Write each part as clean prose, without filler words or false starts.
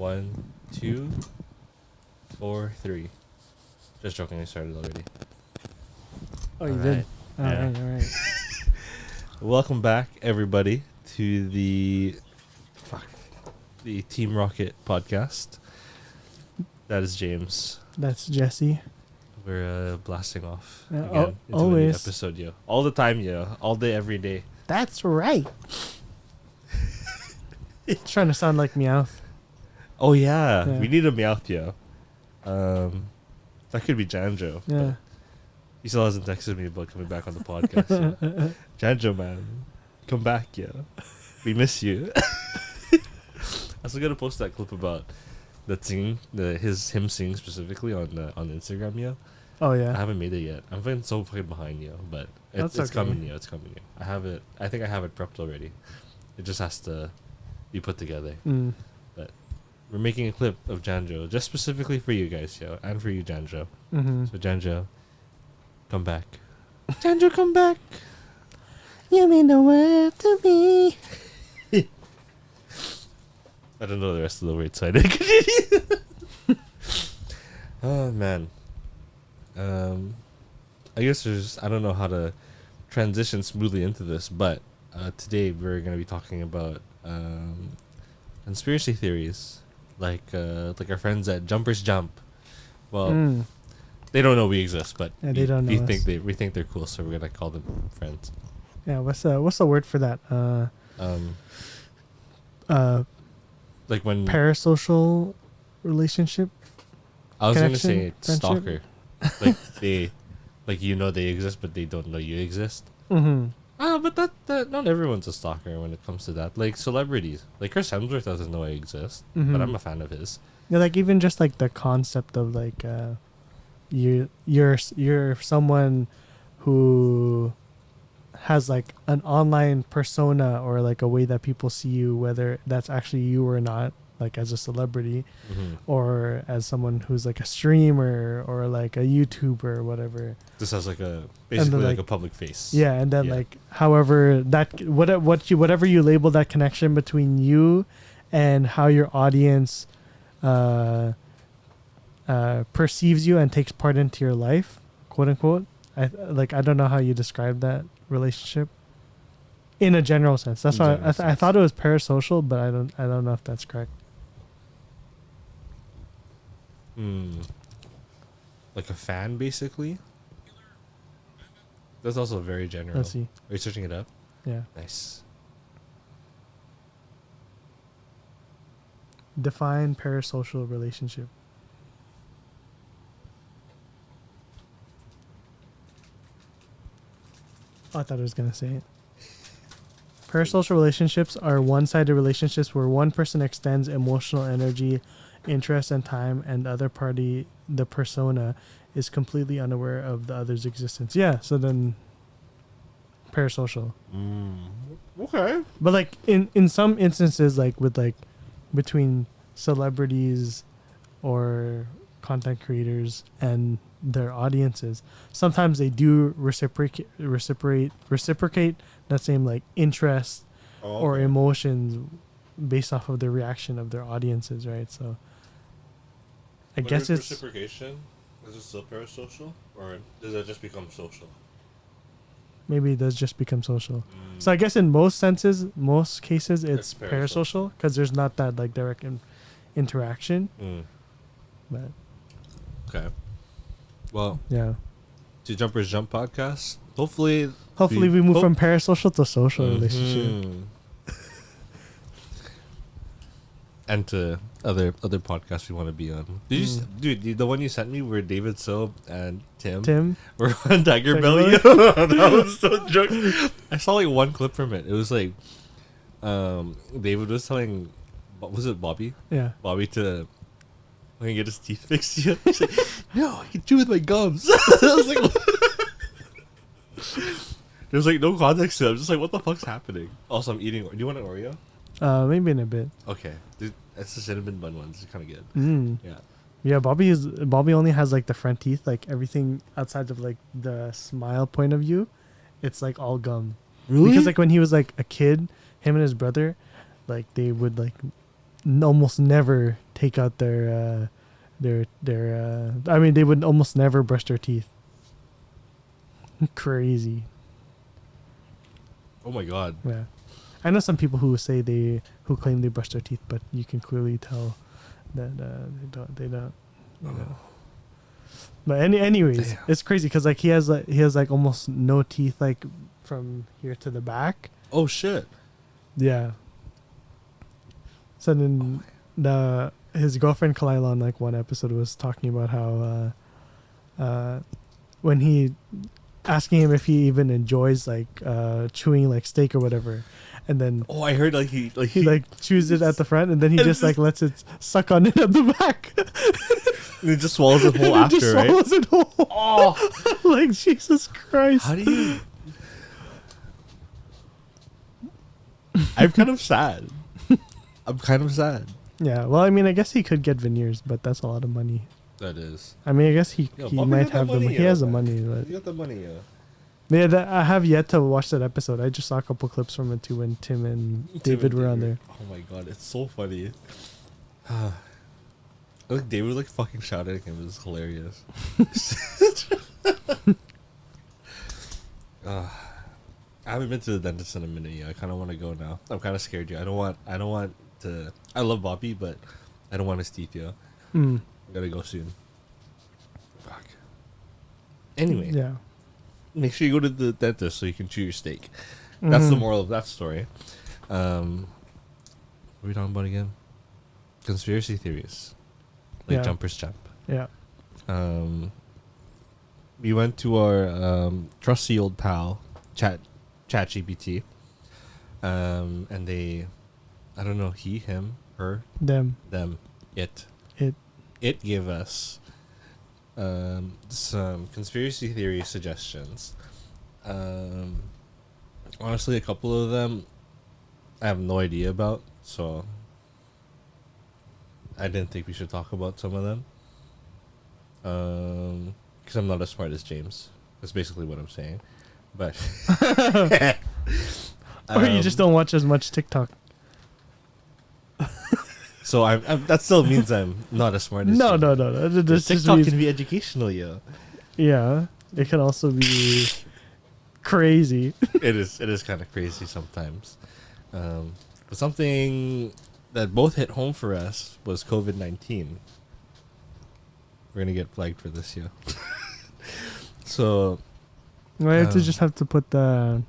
1, 2, 4, 3. Just joking, I started already. Oh, you All did? right. All Yeah. right, all right. Welcome back, everybody, to the Team Rocket podcast. That is James. That's Jesse. We're blasting off Yeah, again into a new always. episode, yo. All the time, yo. All day, every day. That's right. It's trying to sound like Meowth. Oh yeah, Yeah. we need a Meowth, yo. That could be Janjo. Yeah. But he still hasn't texted me about coming back on the podcast. Yo. Janjo, man, come back, yo. We miss you. I was gonna post that clip about the singing, him singing specifically on Instagram, yo. Oh, I yeah. haven't made it yet. I'm feeling so fucking behind, yo. But That's it's okay. coming, yo. It's coming, yo. I have it. I think I have it prepped already. It just has to be put together. Mm. We're making a clip of Janjo just specifically for you guys, yo, and for you, Janjo. Mm-hmm. So Janjo, come back. Janjo, come back. You mean the world to me. I don't know the rest of the words, so I didn't continue. Oh man. I guess I don't know how to transition smoothly into this, but today we're gonna be talking about conspiracy theories, like our friends at Jumpers Jump. Well, they don't know we exist, but Yeah, they don't know us. we think they're cool, so we're gonna call them friends. Yeah, what's the word for that? Like when Parasocial relationship? I was gonna connection, say friendship? stalker, like they they exist, but they don't know you exist. Mm-hmm. But that not everyone's a stalker when it comes to that. Like celebrities, like Chris Hemsworth doesn't know I exist, Mhm. but I'm a fan of his. Yeah, like even just like the concept of like you're someone who has like an online persona or like a way that people see you, whether that's actually you or not, like as a celebrity Mm-hmm. or as someone who's like a streamer or like a YouTuber or whatever. This has like a basically like like- a public face. Yeah, and then Yeah. like however that whatever you label that connection between you and how your audience perceives you and takes part into your life, quote unquote. I don't know how you describe that relationship in a general sense. That's In why general I sense. thought it was parasocial, but I don't know if that's correct. Like a fan, basically. That's also very general. Let's see. Are you searching it up? Yeah. Nice. Define parasocial relationship. Oh, I thought I was going to say it. Parasocial relationships are one-sided relationships where one person extends emotional energy, interest, and time, and the other party, the persona, is completely unaware of the other's existence. Yeah, so then parasocial. Okay. But like in some instances, like with like between celebrities or content creators and their audiences, sometimes they do reciprocate that same like interest or emotions based off of the reaction of their audiences, right? So I guess it's reciprocation. Is it still parasocial, or does it just become social? maybe it does just become social. So I guess in most cases, it's It's parasocial because there's not that like direct interaction. But Okay. Well, yeah, to Jumpers Jump podcast. Hopefully hopefully we move from parasocial to social relationship. Mhm. And to other podcasts we want to be on. Did dude, the one you sent me where David Silb and Tim were on Tiger Tiger Belly? That was so joke. I saw like one clip from it. It was like David was telling, what was it, Bobby Yeah. to I can get his teeth fixed. He's like, no, I can chew with my gums. I was like, there's like no context to it. I'm just like, what the fuck's happening? Also, I'm eating. Do you want an Oreo? Maybe in a bit. Okay, dude, that's the cinnamon bun one. It's kind of good. Yeah. Yeah, Bobby only has like the front teeth, like everything outside of like the smile point of view, it's like all gum. Really? Because like when he was like a kid, him and his brother, like they would like almost never take out I mean, they would almost never brush their teeth. Crazy. Oh my god. Yeah. I know some people who claim they brush their teeth, but you can clearly tell that they don't. You know. But anyways, Damn. it's crazy because like he has like almost no teeth like from here to the back. Oh shit. Yeah. So then his girlfriend Kalila on like one episode was talking about how when he asking him if he even enjoys like chewing like steak or whatever, and then Oh, I heard like he like chews it at the front and then he just like lets it suck on it at the back. he just swallows it whole And he after, just right? swallows it whole. Oh, Like Jesus Christ. how do you? I'm kind of sad. I'm kind of sad. Yeah, well, I mean, I guess he could get veneers, but that's a lot of money. That is. I mean, I guess he Yo, he Bobby might got that have the money, he has the man. money, but You got the money, yeah. yeah, I have yet to watch that episode. I just saw a couple clips from it too when Tim and David were on there. Oh my god, it's so funny. Like David was like fucking shouting at him. It was hilarious. I haven't been to the dentist in a minute yet. I kind of want to go now. I'm kind of scared. I don't want to. I love Bobby, but I don't want his teeth. Yeah, Mm, I gotta go soon. Fuck. Anyway, yeah. make sure you go to the dentist so you can chew your steak. That's the Mhm. moral of that story. What are we talking about again? Conspiracy theories. Like Yeah. Jumper's Champ. Yeah. We went to our trusty old pal, ChatGPT. And they, I don't know, he, him, her, Them. them, it gave us some conspiracy theory suggestions. Honestly, a couple of them I have no idea about, so I didn't think we should talk about some of them. Because I'm not as smart as James. That's basically what I'm saying. But Or you just don't watch as much TikTok. So I'm that still means I'm not as smart as No, James. no. This just TikTok means- can be educational, yeah. yeah, it can also be crazy. It is kind of crazy sometimes. But something that both hit home for us was COVID-19. We're gonna get flagged for this, yeah. So, I have to Um, just have to put the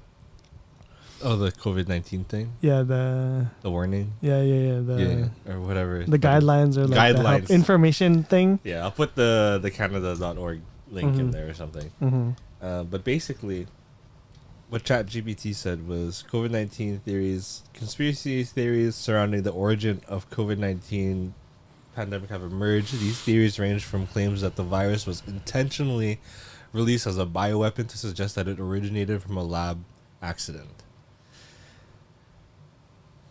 the COVID-19 thing, the the warning, the or whatever. the guidelines or like the help Guidelines. information thing. Yeah, I'll put the Canada.org link in Mhm. there or something. Mm-hmm. But basically, what ChatGPT said was COVID-19 theories, conspiracy theories surrounding the origin of COVID-19 pandemic have emerged. These theories range from claims that the virus was intentionally released as a bioweapon to suggest that it originated from a lab accident.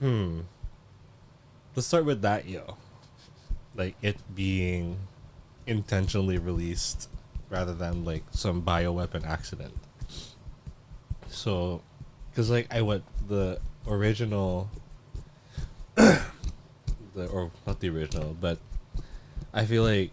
Let's start with that, yo. Like it being intentionally released rather than like some bioweapon accident. So, because like the original, or not the original, but I feel like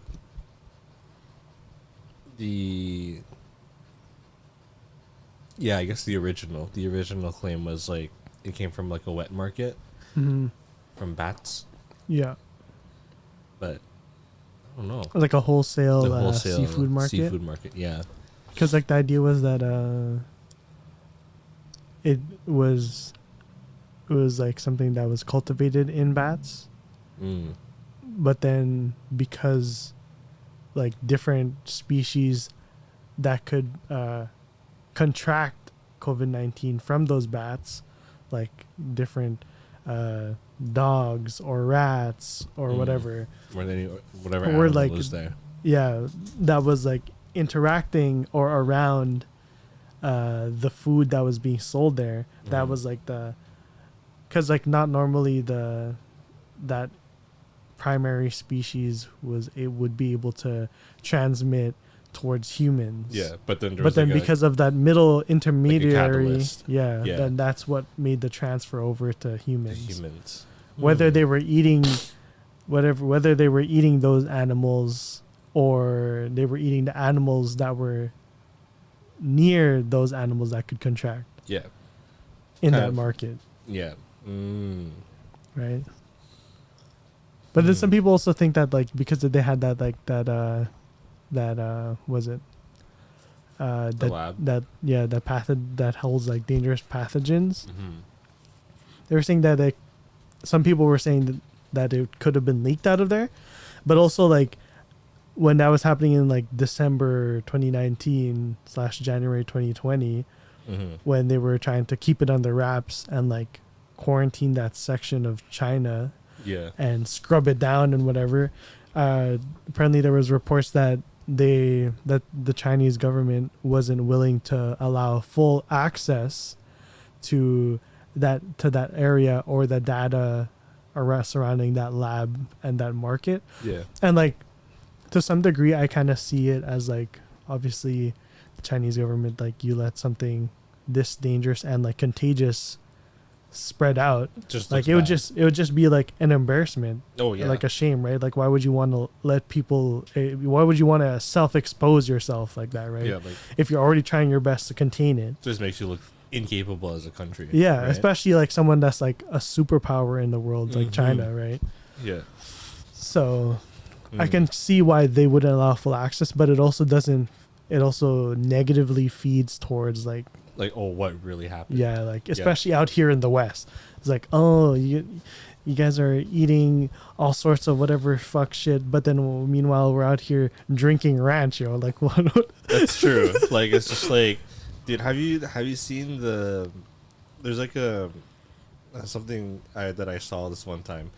I guess the original claim was like it came from like a wet market Mm-hmm. from bats, Yeah, but I don't know. like a wholesale, The wholesale seafood market. Seafood market, yeah. Because like the idea was that it was like something that was cultivated in bats, Mm. but then because like different species that could contract COVID-19 from those bats, like different dogs or rats or Mm. whatever, Whatever Or animal like- was there. yeah, that was like interacting or around the food that was being sold there. That Mhm. was like because like not normally that primary species would be able to transmit towards humans. Yeah, but then Because of that middle intermediary, catalyst. yeah, Yeah. then that's what made the transfer over to the humans. humans. whether they were eating whether they were eating those animals or they were eating the animals that were near those animals that could contract Yeah. in Kind that of. market, Yeah. Mm. right? But then some people also think that like because they had that like that was it The lab. that holds like dangerous pathogens. Mm-hmm. They were saying that like some people were saying that it could have been leaked out of there, but also like when that was happening in like December 2019 / January 2020, Mm-hmm. when they were trying to keep it under wraps and like quarantine that section of China Yeah. and scrub it down and whatever. Apparently there was reports that the Chinese government wasn't willing to allow full access to that area or the data surrounding that lab and that market. Yeah. And like to some degree I kind of see it as like obviously the Chinese government, like you let something this dangerous and like contagious spread out, Just like looks it would just be like an embarrassment, Oh yeah. like a shame, right? Like why would you want to let people why would you want to self-expose yourself like that, right? Yeah. Like If you're already trying your best to contain it. just makes you look incapable as a country. Yeah, right? especially like someone that's like a superpower in the world, like Mhm. China, right? Yeah. So I Mm. can see why they wouldn't allow full access, but it also doesn't. It also negatively feeds towards like Like, oh, what really happened? yeah, like especially out here in the West. It's like, oh, you guys are eating all sorts of whatever fuck shit, but then meanwhile we're out here drinking ranch, yo. Like what? That's true. Like, it's just like, dude, have you seen the? There's like a something that I saw this one time.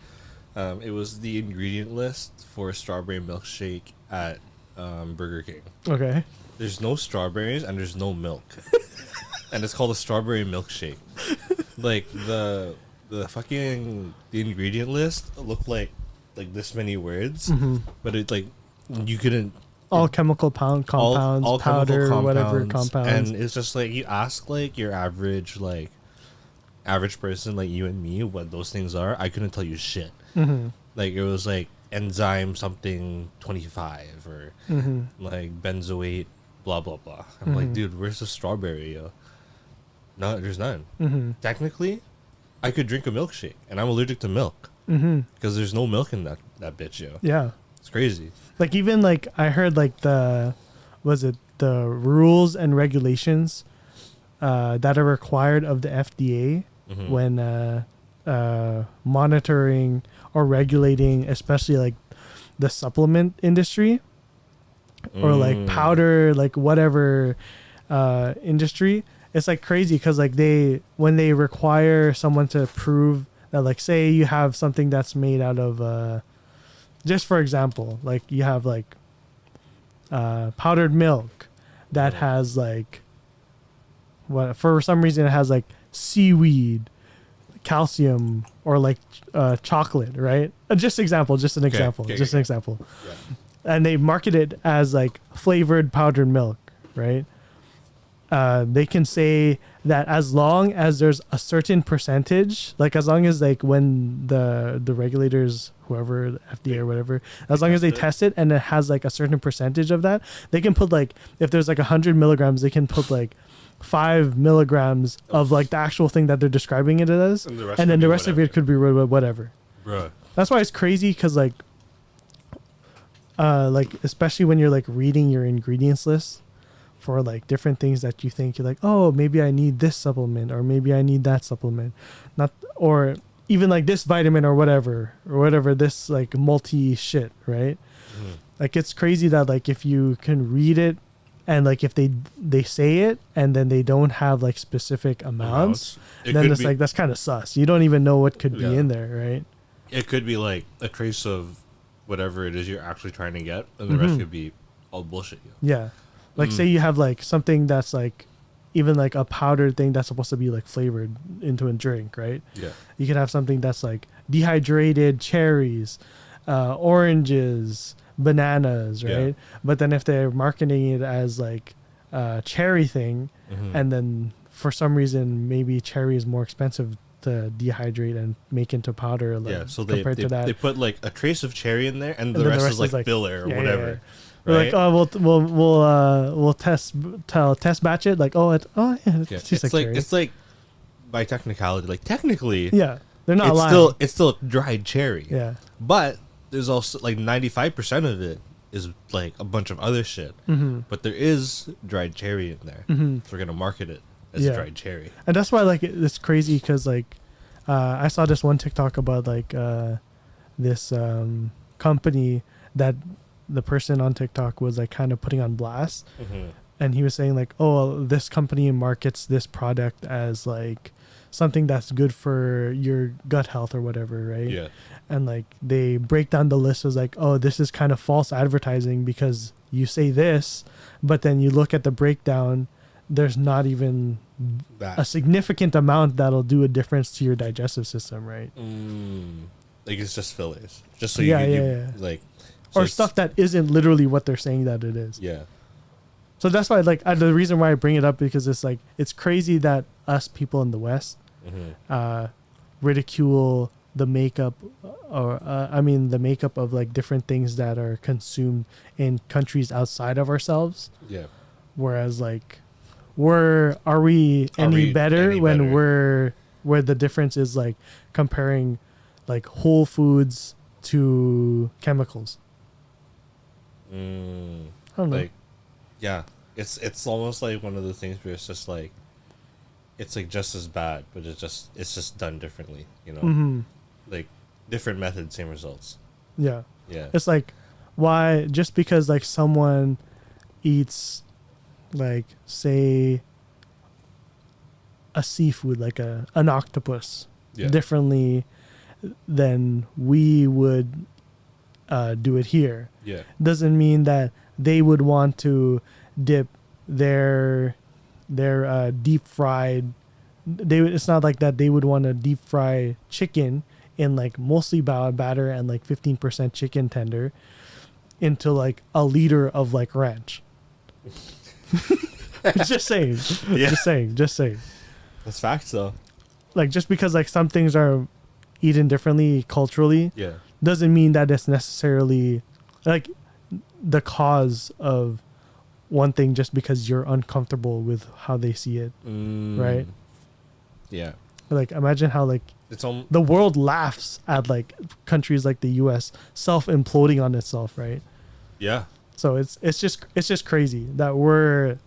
It was the ingredient list for strawberry milkshake at Burger King. Okay. There's no strawberries and there's no milk, and it's called a strawberry milkshake. Like the fucking the ingredient list looked like this many words, Hmm. but it like you couldn't All chemical compounds, all powder, chemical whatever compounds, compounds. and it's just like you ask like your average person like you and me what those things are. I couldn't tell you shit. Hmm. Like it was like enzyme something 25 or Hmm. like benzoate blah blah blah. I'm like, dude, where's the strawberry? Yo? No, there's none. Hmm. Technically, I could drink a milkshake, and I'm allergic to milk Hmm. because there's no milk in that bitch, yo. Yeah. It's crazy. Like even like I heard like the rules and regulations that are required of the FDA Mhm. when monitoring or regulating, especially like the supplement industry or like Mm. powder, like whatever industry. It's like crazy because like when they require someone to prove that, like say you have something that's made out of just for example, like you have like powdered milk that has like what for some reason it has like seaweed, calcium, or like chocolate, right? Just an example. Yeah. And they market it as like flavored powdered milk, right? They can say that as long as there's a certain percentage, like as long as like when the regulators, whoever, the FDA or whatever, as long as they test it and it has like a certain percentage of that, they can put like, if there's like 100 milligrams, they can put like 5 milligrams of like the actual thing that they're describing it as, And the rest and could then be the rest of it whatever. could be whatever. Bruh. That's why it's crazy because like especially when you're like reading your ingredients list for like different things that you think you're like, oh, maybe I need this supplement or maybe I need that supplement, not or even like this vitamin or whatever this like multi shit, right? Mhm. Like it's crazy that like if you can read it and like if they say it and then they don't have like specific amounts, It then could it's be, like that's kind of sus. You don't even know what could be Yeah. in there, right? it could be like a trace of whatever it is you're actually trying to get, and the rest Mhm. could be all bullshit. Yo. Yeah. Like Mm. say you have like something that's like even like a powdered thing that's supposed to be like flavored into a drink, right? Yeah. You could have something that's like dehydrated cherries, oranges, bananas, Yeah. right? But then if they're marketing it as like a cherry thing, Mhm. and then for some reason maybe cherry is more expensive to dehydrate and make into powder. Like, Yeah, so they compared to that, they put like a trace of cherry in there, and the then rest is like filler or yeah, whatever. yeah. We're like, Right? oh, we'll test batch it. Like, oh, Yeah, it tastes like cherry. it's like by technicality, like technically, Yeah, they're not it's lying. still dried cherry. Yeah. But there's also like 95% of it is like a bunch of other shit. Mm-hmm. But there is dried cherry in there. Mm-hmm. So we're gonna market it as Yeah. dried cherry. And that's why like it's crazy because like I saw this one TikTok about like this company that the person on TikTok was like kind of putting on blast, and he was saying like, oh, this company markets this product as like something that's good for your gut health or whatever, right? Yeah. And like they break down the list as like, oh, this is kind of false advertising because you say this, but then you look at the breakdown, there's not even a significant amount that'll do a difference to your digestive system, right? Like it's just fillers, just so Yeah, you yeah. like, so Or it's- stuff that isn't literally what they're saying that it is. Yeah, So that's why like the reason why I bring it up, because it's like it's crazy that us people in the West ridicule the makeup or the makeup of like different things that are consumed in countries outside of ourselves, yeah, whereas like are we any better any when better? where the difference is like comparing like whole foods to chemicals. I don't know. like, yeah, it's almost like one of the things where it's just like, it's like just as bad, but it's just done differently, you know, Mm-hmm. like different methods, same results. Yeah. Yeah, It's like, why, just because like someone eats like say a seafood like an octopus yeah, differently than we would do it here, yeah, doesn't mean that they would want to dip their deep fried it's not like that they would want to deep fry chicken in like mostly batter and like 15% chicken tender into like a liter of like ranch. just saying. Yeah. Just saying. that's facts though. Like just because like some things are eaten differently culturally Yeah, doesn't mean that it's necessarily like the cause of one thing just because you're uncomfortable with how they see it. Right. Yeah, Like imagine how like it's all the world laughs at like countries like the US self imploding on itself, right? yeah, So it's just crazy that we're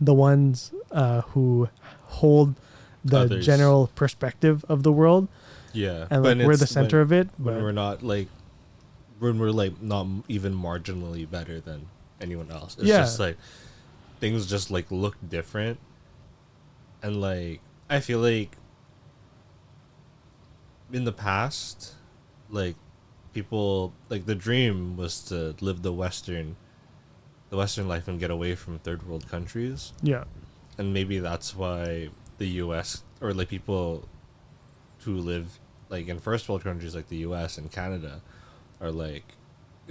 the ones who hold the Others. general perspective of the world, yeah, and like When we're it's- the center of it. when But we're not like, when we're like not even marginally better than anyone else. It's Yeah. just like things just like look different, and like I feel like in the past, like people like the dream was to live the Western life and get away from third world countries, yeah, and maybe that's why the U.S. or like people who live like in first world countries like the U.S. and Canada are like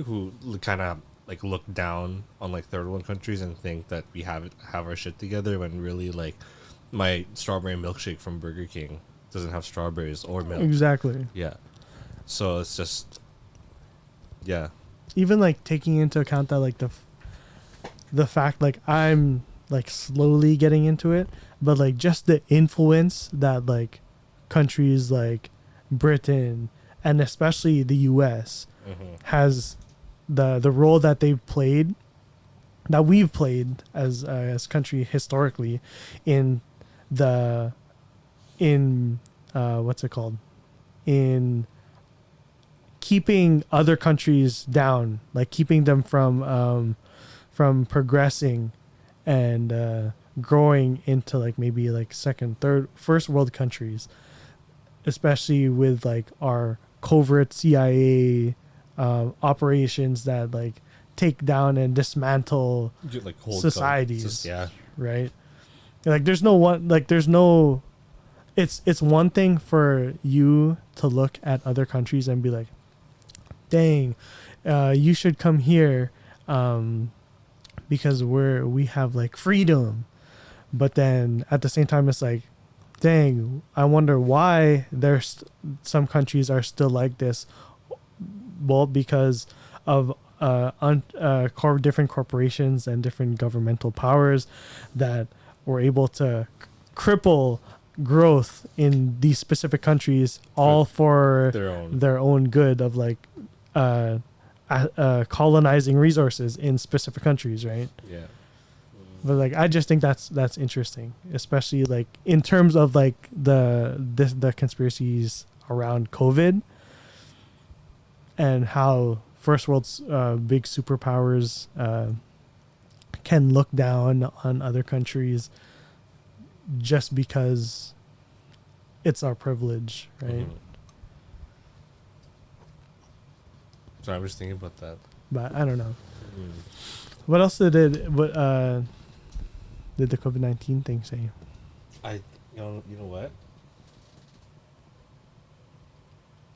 who kind of like look down on like third world countries and think that we have our shit together, when really like my strawberry milkshake from Burger King doesn't have strawberries or milk. exactly. Yeah, so it's just yeah, Even like taking into account that like the fact like I'm like slowly getting into it, but like just the influence that like countries like Britain and especially the US has, the role that they've played, that we've played as country historically in what's it called, in keeping other countries down, like keeping them from progressing and growing into like maybe like second, third, first world countries, especially with like our covert CIA operations that like take down and dismantle like whole societies. just, yeah, right? Like there's no it's one thing for you to look at other countries and be like, dang, you should come here because we have like freedom. But then at the same time it's like, dang, I wonder why there's some countries are still like this. Well, because of different corporations and different governmental powers that were able to cripple growth in these specific countries, all for Their own. good of like colonizing resources in specific countries, right? Yeah. But like, I just think that's interesting, especially like in terms of like the conspiracies around COVID and how first world's big superpowers can look down on other countries just because it's our privilege, right? Mhm. So I was thinking about that. But I don't know. Mm. What else did the COVID-19 thing say? You know what?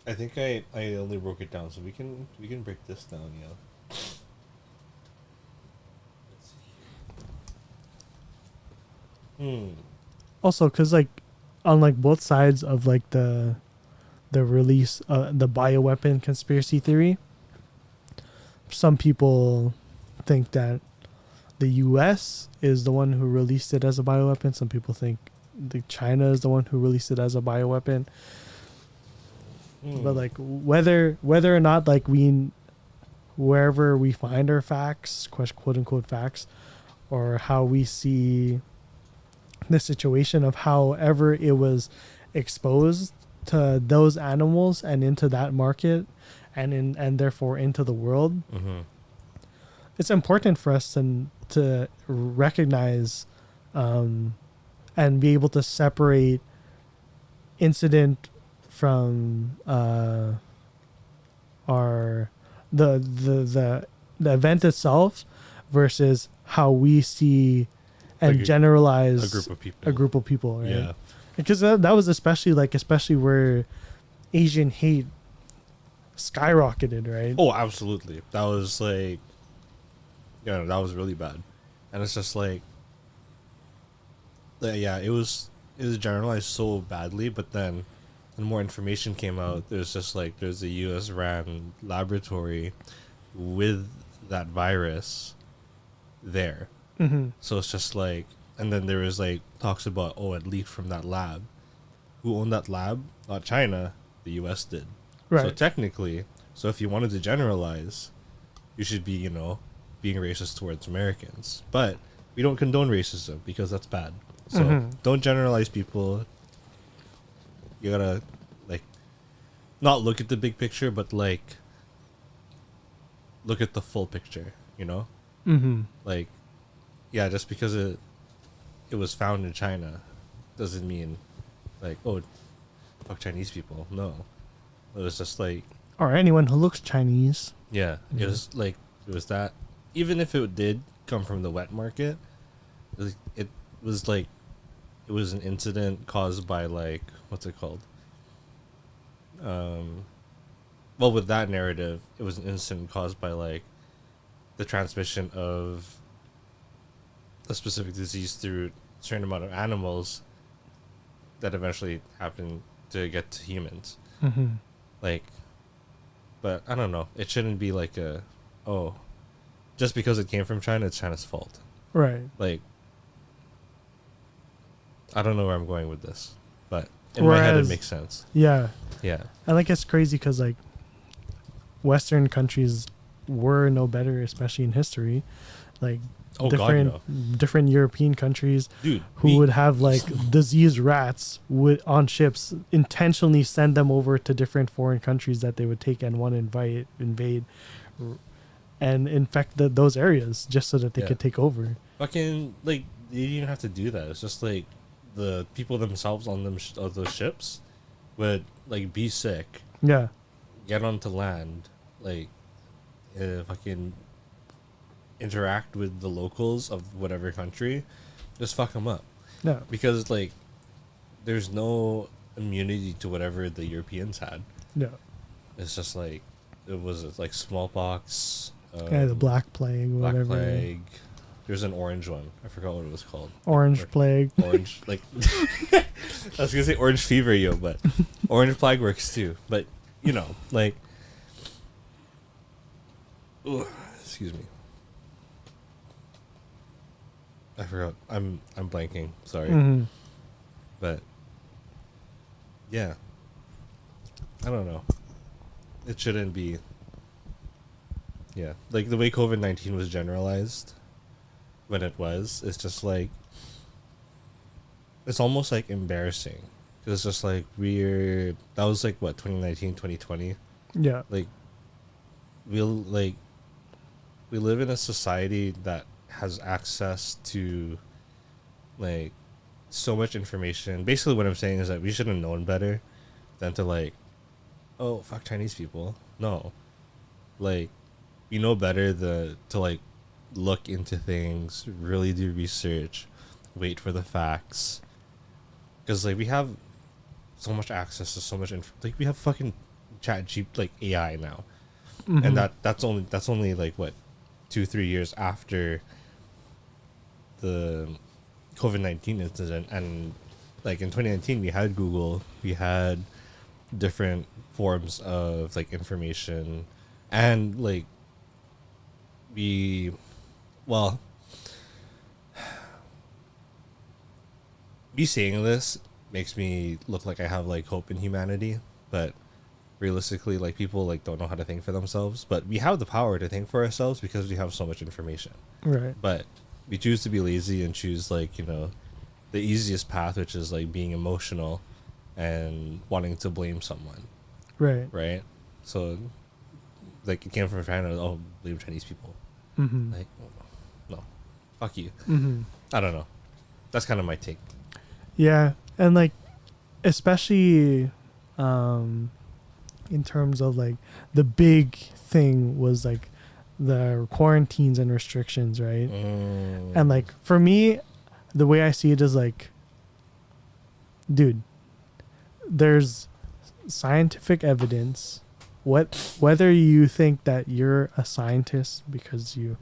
I think I only broke it down, so we can break this down, yeah. Let's see. Also, because like on like both sides of like the release, the bioweapon conspiracy theory, some people think that the U.S. is the one who released it as a bioweapon. Some people think China is the one who released it as a bioweapon. But like whether or not like wherever we find our facts, quote unquote facts, or how we see the situation of however it was exposed to those animals and into that market and therefore into the world, it's important for us to recognize and be able to separate incident from the event itself versus how we see and generalize a group of people, right? Yeah, because that was especially where Asian hate skyrocketed, right? Oh, absolutely. That was like, that was really bad, and it's just like, yeah, it was generalized so badly, but then when more information came out, there's just like there's a U.S. ran laboratory with that virus there. So it's just like, and then there was like talks about, it leaked from that lab. Who owned that lab? Not China, the U.S. did. Right. So technically, if you wanted to generalize, you should be, being racist towards Americans. But we don't condone racism because that's bad. So don't generalize people. You gotta, like, not look at the big picture, but like, look at the full picture, Like, yeah, just because it was found in China doesn't mean, like, fuck Chinese people. No. It was just like, or anyone who looks Chinese. yeah, it was like, it was that. Even if it did come from the wet market, it was like, it was an incident caused by, like, what's it called? Well, with that narrative, it was an incident caused by, like, the transmission of a specific disease through a certain amount of animals that eventually happened to get to humans. Like, but I don't know. It shouldn't be like just because it came from China, it's China's fault. Right. Like, I don't know where I'm going with this, but in my head it makes sense. Yeah. Yeah. And like, it's crazy because like Western countries were no better, especially in history. Like different European countries, dude, who would have like diseased rats on ships, intentionally send them over to different foreign countries that they would take and want to invade and infect those areas just so that they could take over. Fucking, like, they didn't even have to do that. It's just like the people themselves on them on those ships would like be sick, get onto land, like fucking interact with the locals of whatever country, just fuck them up. Yeah, because like there's no immunity to whatever the Europeans had. Yeah, it's just like it was like smallpox, the Black Plague, Black whatever. Plague, There's an orange one. I forgot what it was called. Orange Like, plague. Orange, like I was gonna say orange fever, yo, but orange plague works too. But you know, like, ugh, excuse me. I forgot. I'm blanking. Sorry, Mhm. but yeah, I don't know. It shouldn't be. Yeah, like the way COVID-19 was generalized when it was, it's just like it's almost like embarrassing. 'Cause it's just like we're that was like what 2019, 2020. Yeah. Like like we live in a society that has access to like so much information. Basically what I'm saying is that we should have known better than to like, oh fuck Chinese people. No. Like you know better to like look into things, really do research, wait for the facts. Because like we have so much access to so much like we have fucking chat G like AI now. Mhm. And that's only like what 2-3 years after the COVID-19 incident. And like in 2019 we had Google, we had different forms of like information, and like we well me saying this makes me look like I have like hope in humanity, but realistically like people like don't know how to think for themselves. But we have the power to think for ourselves because we have so much information. Right. But we choose to be lazy and choose like, you know, the easiest path, which is like being emotional and wanting to blame someone, Right. right? So like it came from a fan of, oh, blame Chinese people. Mhm. Like no, fuck you. Mhm. I don't know. That's kind of my take. Yeah, and like especially in terms of like the big thing was like the quarantines and restrictions, right? And like for me, the way I see it is like, dude, there's scientific evidence. Whether you think that you're a scientist because you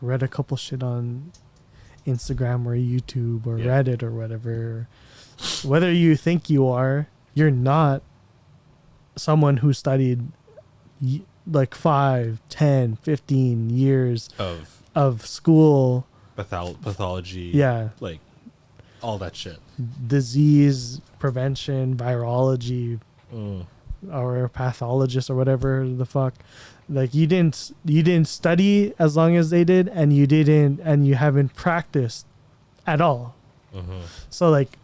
read a couple shit on Instagram or YouTube or Yeah. Reddit or whatever, whether you think you are, you're not someone who studied like 5, 10, 15 years of school. Pathology, Yeah. like all that shit. Disease prevention, virology, or pathologist or whatever the fuck. Like you didn't study as long as they did, and you haven't practiced at all. So like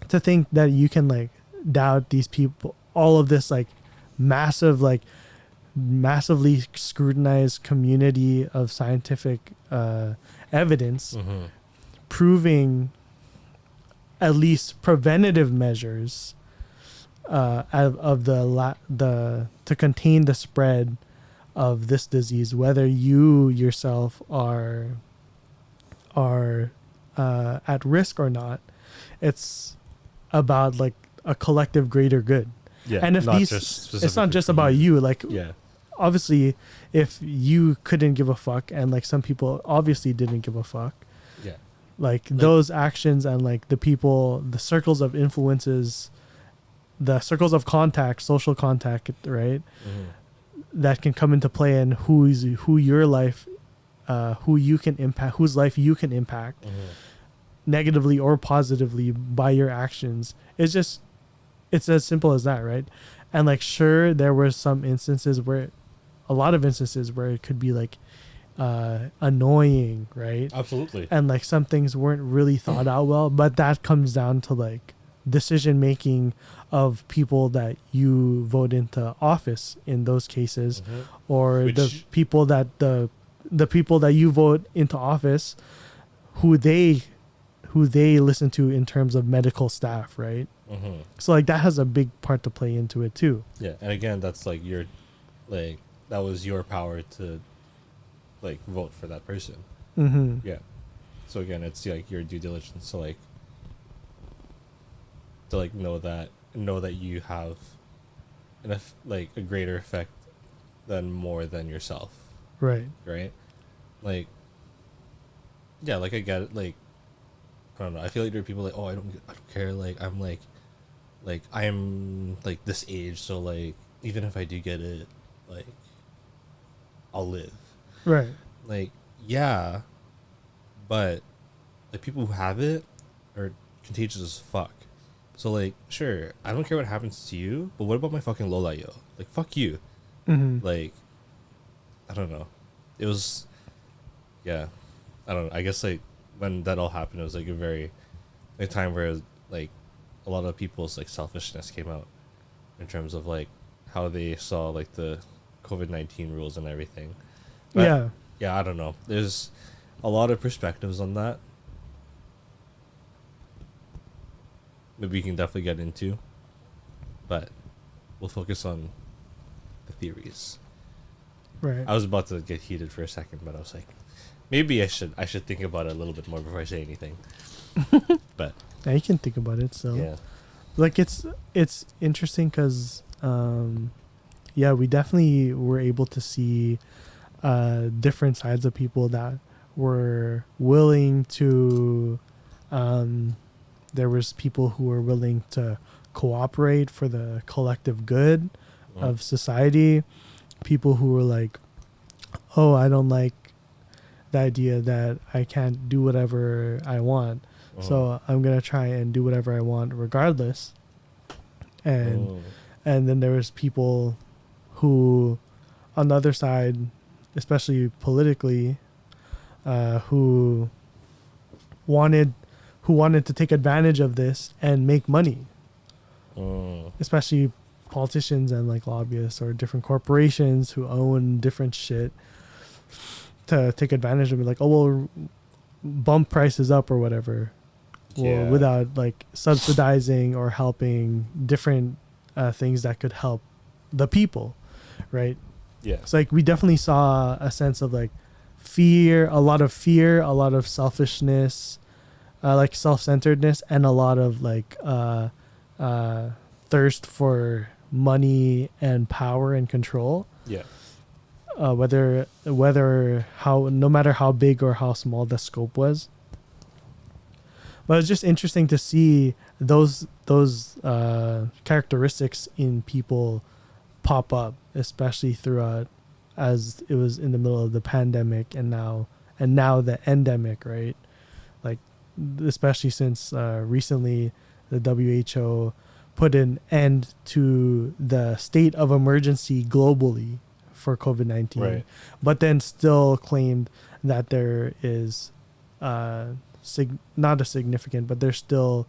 to think that you can like doubt these people, all of this like massively scrutinized community of scientific evidence proving at least preventative measures of the to contain the spread of this disease, whether you yourself are at risk or not. It's about like a collective greater good. Yeah, And if not these, just it's not specifically just for about you. Like, Yeah, obviously, if you couldn't give a fuck, and like some people obviously didn't give a fuck, yeah, like those actions and like the people, the circles of influences, the circles of contact, social contact, right? That can come into play in who your life, who you can impact, whose life you can impact negatively or positively by your actions. It's as simple as that, right? And like, sure, there were some instances where, a lot of instances where it could be like annoying, right? absolutely. And like some things weren't really thought out well, but that comes down to like decision making of people that you vote into office in those cases, or the people that the people that you vote into office, who they listen to in terms of medical staff, right? So like that has a big part to play into it too. Yeah, and again, that's like your, like that was your power to, like vote for that person. Yeah. So again, it's like your due diligence to like know that you have enough like a greater effect than more than yourself, Right. right? Like yeah, like I get it. Like I don't know. I feel like there are people like, oh, I don't care. Like I'm like this age, so like even if I do get it, like I'll live. Right. Like yeah, but like people who have it are contagious as fuck. So like, sure, I don't care what happens to you, but what about my fucking Lola, yo? Like, fuck you. Mm-hmm. Like, I don't know. It was, yeah, I don't know. I guess like when that all happened, it was like a time where it was, like a lot of people's like selfishness came out in terms of like how they saw like the COVID-19 rules and everything. But, Yeah. yeah, I don't know. There's a lot of perspectives on that. Maybe we can definitely get into, but we'll focus on the theories. Right. I was about to get heated for a second, but I was like, maybe I should think about it a little bit more before I say anything. But Yeah, you can think about it. So, yeah, like, it's interesting because, yeah, we definitely were able to see different sides of people that were willing to. There was people who were willing to cooperate for the collective good of society. People who were like, "Oh, I don't like the idea that I can't do whatever I want, so I'm gonna try and do whatever I want regardless." And then there was people who, on the other side, especially politically, who wanted to take advantage of this and make money, especially politicians and like lobbyists or different corporations who own different shit to take advantage of it, like, oh, well, bump prices up or whatever, or without like subsidizing or helping different things that could help the people, right? yeah, It's like we definitely saw a sense of like fear, a lot of selfishness, like self-centeredness, and a lot of like thirst for money and power and control. yeah, Whether how, no matter how big or how small the scope was. But it's just interesting to see those characteristics in people pop up, especially throughout, as it was in the middle of the pandemic and now the endemic, right? Like, especially since recently the WHO put an end to the state of emergency globally for COVID-19, right, but then still claimed that there is not a significant, but there's still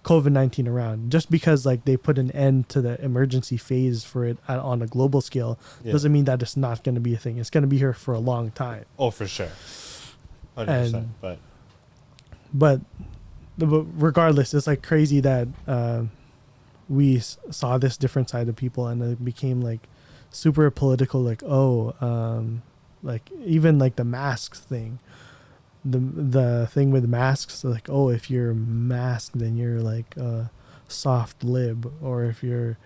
COVID-19 around. Just because like they put an end to the emergency phase for it on a global scale doesn't mean that it's not going to be a thing. It's going to be here for a long time. Oh, for sure, 100%. But regardless, it's like crazy that we saw this different side of people, and it became like super political. Like, like even like the masks thing, the thing with masks, like, oh, if you're masked, then you're like a soft lib, or if you're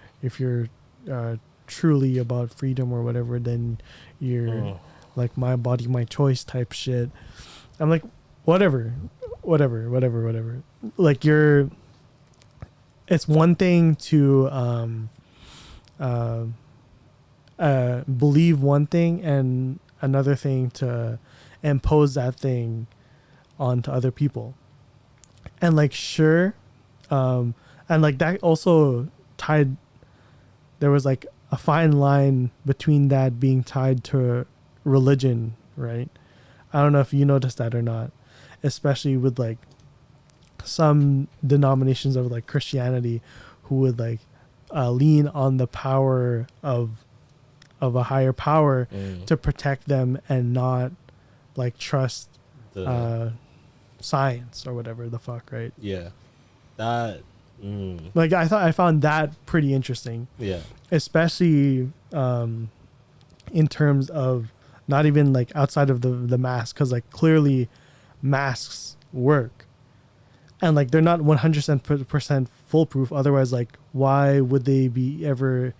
truly about freedom or whatever, then you're like my body, my choice type shit. I'm like, whatever. Like, it's one thing to believe one thing, and another thing to impose that thing onto other people. And like, sure, and like that also tied, there was like a fine line between that being tied to religion, right? I don't know if you noticed that or not, especially with like some denominations of like Christianity who would like lean on the power of a higher power to protect them, and not like trust science or whatever the fuck, right? Yeah, that like I found that pretty interesting. Yeah, especially in terms of not even like outside of the mask, because like clearly masks work, and like they're not 100% foolproof. Otherwise, like, why would they be ever?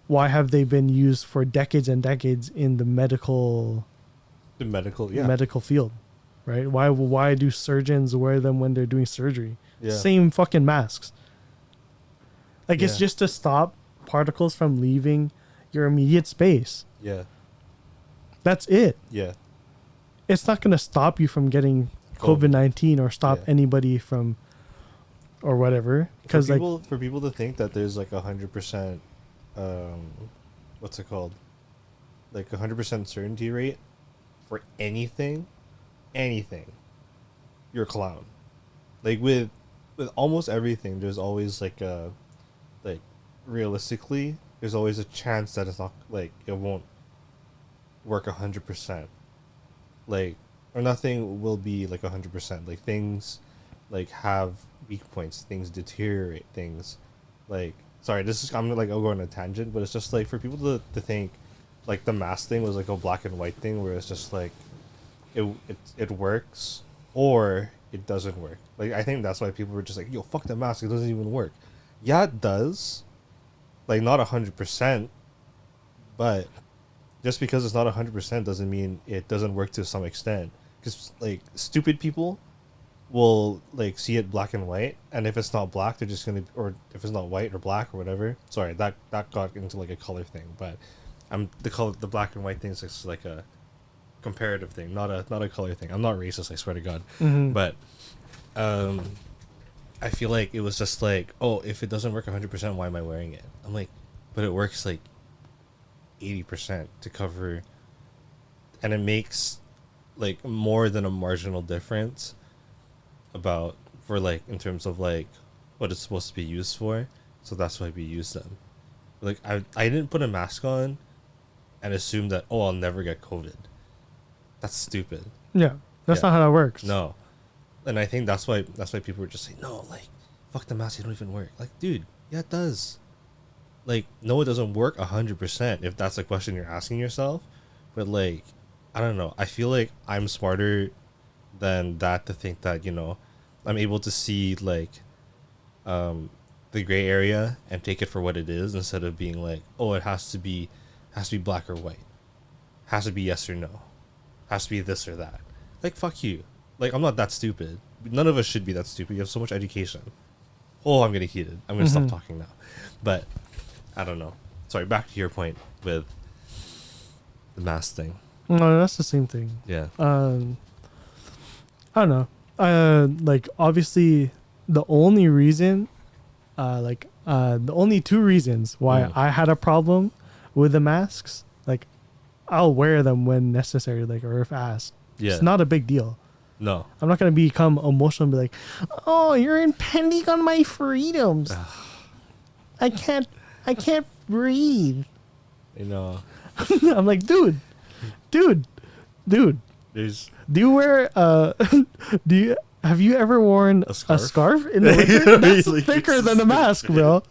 Why have they been used for decades and decades in the medical medical field? right? Why do surgeons wear them when they're doing surgery? Yeah. Same fucking masks. Like it's Yeah. just to stop particles from leaving your immediate space. Yeah. That's it. Yeah. It's not going to stop you from getting COVID. COVID-19 or stop Yeah. anybody from or whatever. Because like For people to think that there's like 100%, what's it called? Like 100% certainty rate for anything, you're a clown. Like with almost everything, there's always like realistically, there's always a chance that it's not like it won't work 100%. Like, or nothing will be like 100%. Like things like have weak points, things deteriorate, things like sorry, I'll go on a tangent, but it's just like for people to think like the mask thing was like a black and white thing where it's just like it works or it doesn't work. Like I think that's why people were just like, yo, fuck the mask, it doesn't even work. Yeah, it does. Like not 100%, but just because it's not 100% doesn't mean it doesn't work to some extent. Because like stupid people will like see it black and white, and if it's not black, they're just gonna, or if it's not white or black or whatever. Sorry, that got into like a color thing, but the black and white thing is just like a comparative thing, not a color thing. I'm not racist, I swear to God. Mhm. But I feel like it was just like, oh, if it doesn't work 100%, why am I wearing it? I'm like, but it works like 80% to cover, and it makes like more than a marginal difference about for like in terms of like what it's supposed to be used for. So that's why we use them. Like I didn't put a mask on and assume that, oh, I'll never get COVID. That's stupid. Yeah, that's Yeah. not how that works. No. And I think that's why people were just saying, no, like, fuck the mask, it don't even work. Like, dude, yeah, it does. Like, no, it doesn't work 100% if that's the question you're asking yourself. But, like, I don't know. I feel like I'm smarter than that to think that, you know, I'm able to see, like, the gray area and take it for what it is instead of being like, oh, it has to be black or white. Has to be yes or no. Has to be this or that. Like, fuck you. Like, I'm not that stupid. None of us should be that stupid. You have so much education. Oh, I'm getting heated. I'm going to stop talking now. But, I don't know. Sorry, back to your point with the mask thing. No, that's the same thing. Yeah. I don't know. Like obviously, the only reason, the only two reasons why I had a problem with the masks, like, I'll wear them when necessary, like, or if asked. Yeah. It's not a big deal. No. I'm not gonna become emotional and be like, "Oh, you're impending on my freedoms. I can't breathe." You know, I'm like, dude. there's... Do you wear have you ever worn a scarf in the winter? That's Like, thicker than a mask, bro.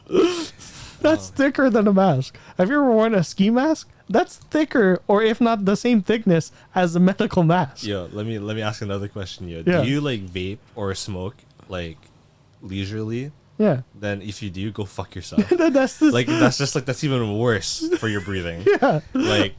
That's thicker than a mask. Have you ever worn a ski mask? That's thicker, or if not the same thickness as a medical mask. Yo, let me ask another question. Yo, Yeah. do you like vape or smoke like leisurely? Yeah. Then if you do, go fuck yourself. That's the, Like that's even worse for your breathing. yeah. Like,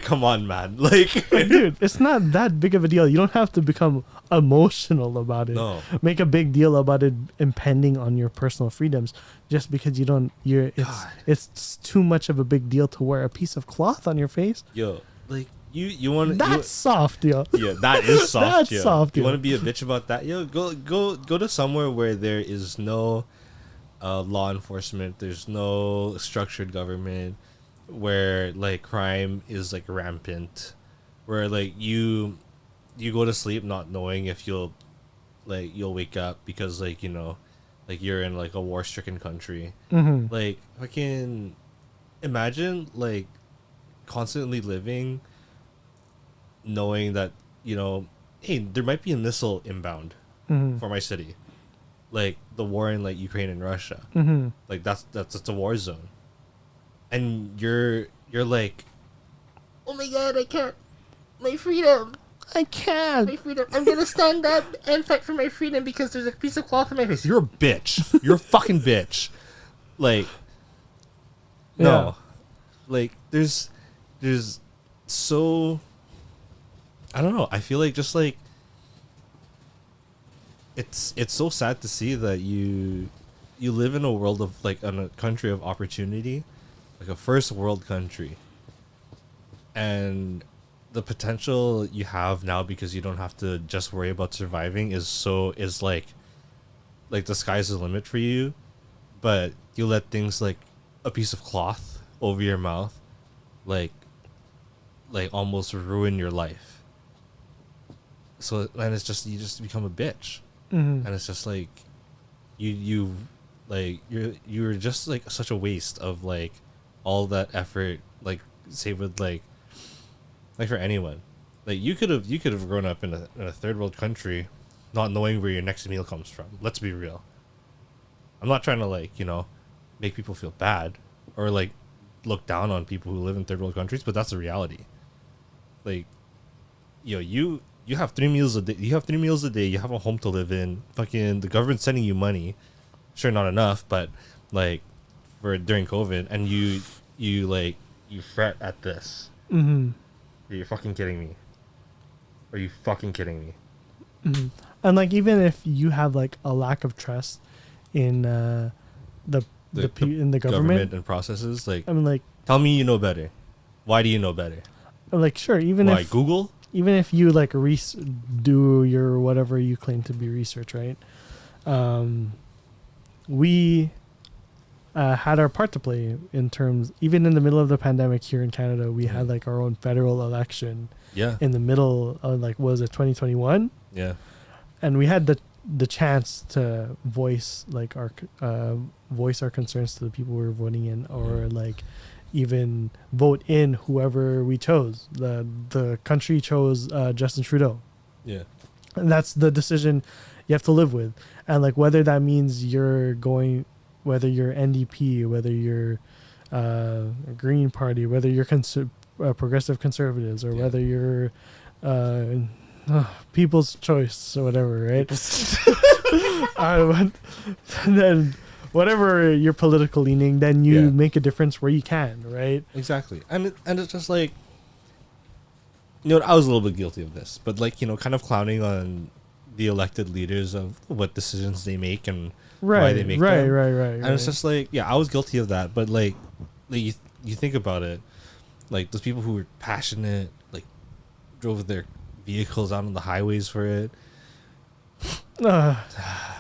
come on, man. Like, Dude, it's not that big of a deal. You don't have to become emotional about it. No. Make a big deal about it impending on your personal freedoms just because it's too much of a big deal to wear a piece of cloth on your face. yo, like you want That's soft, yo. yeah, that is soft. That's yo. soft, You yo. want to be a bitch about that? Yo, go to somewhere where there is no law enforcement. There's no structured government. Where like crime is like rampant. Where like you go to sleep not knowing if you'll wake up because like, you know, like you're in like a war-stricken country. Mm-hmm. Like, fucking imagine like constantly living knowing that, you know, hey, there might be a missile inbound Mm-hmm. for my city. Like the war in like Ukraine and Russia. Mm-hmm. Like that's a war zone. And you're like, oh my god, I can't, my freedom, I can't. my freedom, I'm gonna stand up and fight for my freedom because there's a piece of cloth in my face. You're a bitch. You're a fucking bitch. Like, no. Yeah. Like, there's so, I don't know, I feel like just like it's so sad to see that you live in a world of like in a country of opportunity, like a first world country, and the potential you have now because you don't have to just worry about surviving is like the sky's the limit for you, but you let things like a piece of cloth over your mouth like almost ruin your life. So and it's just you just become a bitch. Mm-hmm. And it's just like you like you're just like such a waste of like all that effort, like say with like for anyone. Like you could have grown up in a third world country not knowing where your next meal comes from. Let's be real. I'm not trying to like, you know, make people feel bad or like look down on people who live in third world countries, but that's the reality. Like, you know, you have 3 meals a day. You have 3 meals a day. You have a home to live in. Fucking the government's sending you money. Sure, not enough, but like for during COVID, and you like you fret at this. Mm-hmm. You're fucking kidding me. Are you fucking kidding me? Mm-hmm. And like even if you have like a lack of trust in in the government and processes, like I mean, like tell me you know better. Why do you know better? like sure, even Why if Google? even if you like do your whatever you claim to be research, right? We had our part to play in terms, even in the middle of the pandemic here in Canada, we had like our own federal election. Yeah. In the middle of like, was it 2021? Yeah. And we had the chance to voice like our concerns to the people we were voting in, or like even vote in whoever we chose. The country chose Justin Trudeau. Yeah. And that's the decision you have to live with. And like whether that means whether you're NDP, whether you're Green Party, whether you're progressive conservatives, or whether you're People's Choice or whatever, right? Then whatever your political leaning, then you make a difference where you can, right? Exactly. And it's just like, you know, I was a little bit guilty of this, but like, you know, kind of clowning on the elected leaders of what decisions they make and why they make them. Right. And it's just like, yeah, I was guilty of that, but like you think about it, like those people who were passionate, like drove their vehicles out on the highways for it.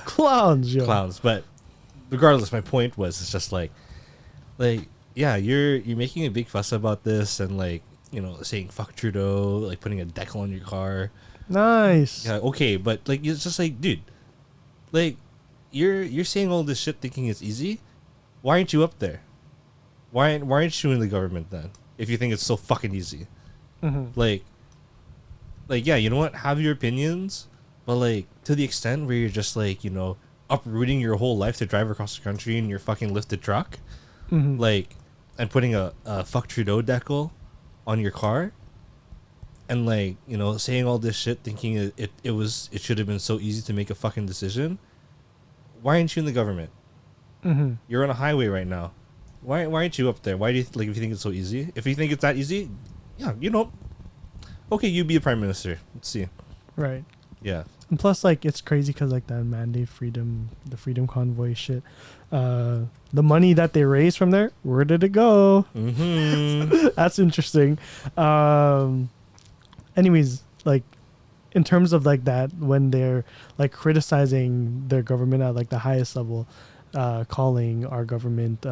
Clowns, yo. Clowns. But regardless, my point was, it's just like yeah, you're making a big fuss about this and like, you know, saying fuck Trudeau, like putting a decal on your car. Nice. Yeah, okay, but like it's just like, dude, like you're saying all this shit thinking it's easy. Why aren't you up there? Why aren't you in the government then? If you think it's so fucking easy, like yeah, you know what? Have your opinions, but like to the extent where you're just like, you know, uprooting your whole life to drive across the country in your fucking lifted truck, like, and putting a fuck Trudeau decal on your car, and like, you know, saying all this shit thinking it should have been so easy to make a fucking decision. Why aren't you in the government? You're on a highway right now. Why aren't you up there? Why do you like, if you think it's so easy? If you think it's that easy, yeah, you know, okay, you be a prime minister. Let's see. Right. Yeah. And plus, like, it's crazy because like the mandate the freedom convoy shit, the money that they raised from there, where did it go? That's interesting. Anyways, like, in terms of like that, when they're like criticizing their government at like the highest level, calling our government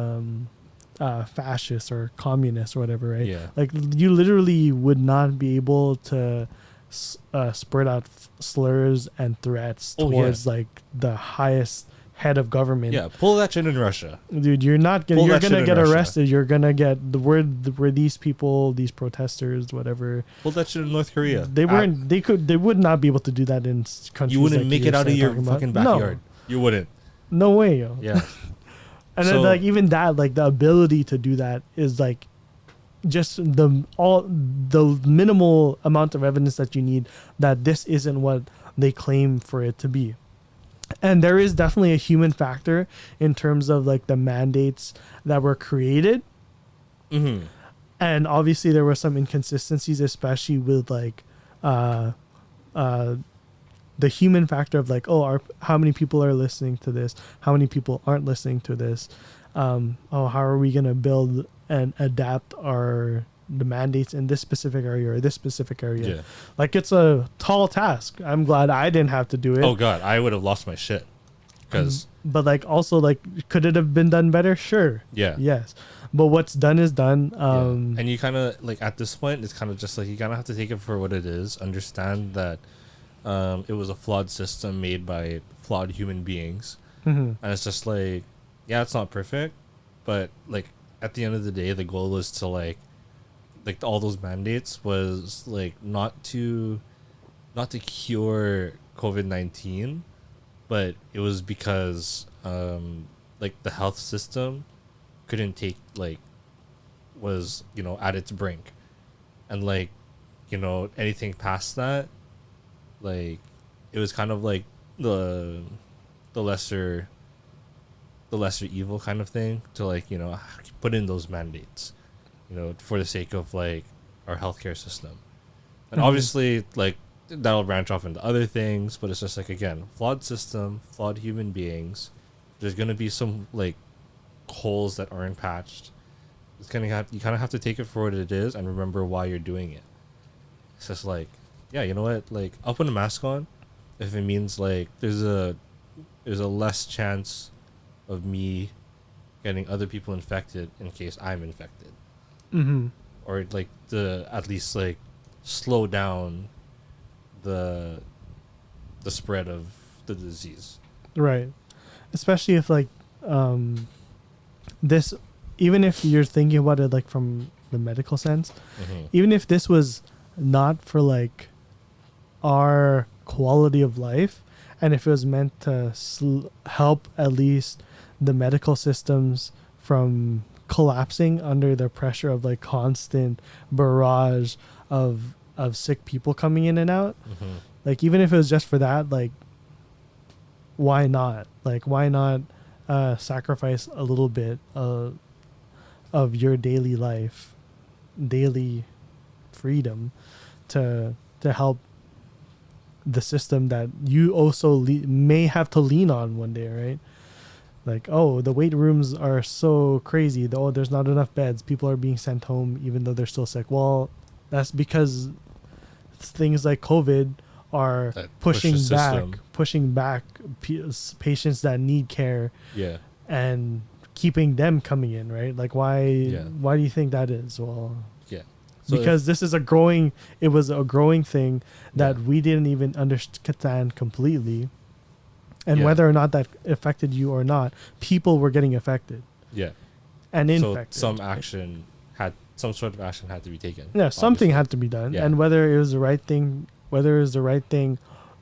fascist or communist or whatever, right? Yeah. Like you literally would not be able to spurt out slurs and threats towards like the highest head of government. Yeah, pull that shit in Russia, dude. You're not gonna. You're gonna get arrested. You're gonna get the word where these people, these protesters, whatever. Pull that shit in North Korea. They weren't. They could. They would not be able to do that in countries. You wouldn't like make it out of your fucking backyard. No. You wouldn't. No way, yo. Yeah. And then like even that, like the ability to do that is like just the minimal amount of evidence that you need that this isn't what they claim for it to be. And there is definitely a human factor in terms of like the mandates that were created. And obviously there were some inconsistencies, especially with like the human factor of like, oh, how many people are listening to this? How many people aren't listening to this? Oh, how are we gonna build and adapt the mandates in this specific area or this specific area? Yeah. Like, it's a tall task. I'm glad I didn't have to do it. Oh God, I would have lost my shit. Because But like, also, like, could it have been done better? Sure. yeah. Yes. But what's done is done. Yeah. And you kind of like at this point, it's kind of just like you kind of have to take it for what it is. Understand that it was a flawed system made by flawed human beings, Mhm. and it's just like, yeah, it's not perfect, but like at the end of the day, the goal was to like all those mandates was like not to cure COVID-19, but it was because like the health system couldn't take like was at its brink, and like anything past that, like it was kind of like the lesser evil kind of thing to like put in those mandates for the sake of like our healthcare system. And Mhm. obviously like that'll branch off into other things, but it's just like, again, flawed system, flawed human beings. There's gonna be some like holes that aren't patched. You kind of have to take it for what it is and remember why you're doing it. It's just like, yeah, you know what? Like, I'll put a mask on if it means like there's a less chance of me getting other people infected in case I'm infected, Mhm. or like to at least like slow down the spread of the disease. Right. Especially if like this, even if you're thinking about it like from the medical sense, even if this was not for like our quality of life, and if it was meant to help at least the medical systems from collapsing under the pressure of like constant barrage of sick people coming in and out, like even if it was just for that, like why not? Like, why not sacrifice a little bit of your daily life, daily freedom to help the system that you also may have to lean on one day, right? Like, oh, the wait rooms are so crazy. Oh, there's not enough beds. People are being sent home even though they're still sick. Well, that's because things like COVID are That push the system. pushing back patients that need care Yeah. and keeping them coming in, right? Like, why do you think that is? Well, Yeah. So because this is it was a growing thing that Yeah. we didn't even understand completely. And Yeah. whether or not that affected you or not, people were getting affected yeah. and So infected. some sort of action had to be taken. Yeah, something obviously. had to be done. Yeah. And whether it was the right thing,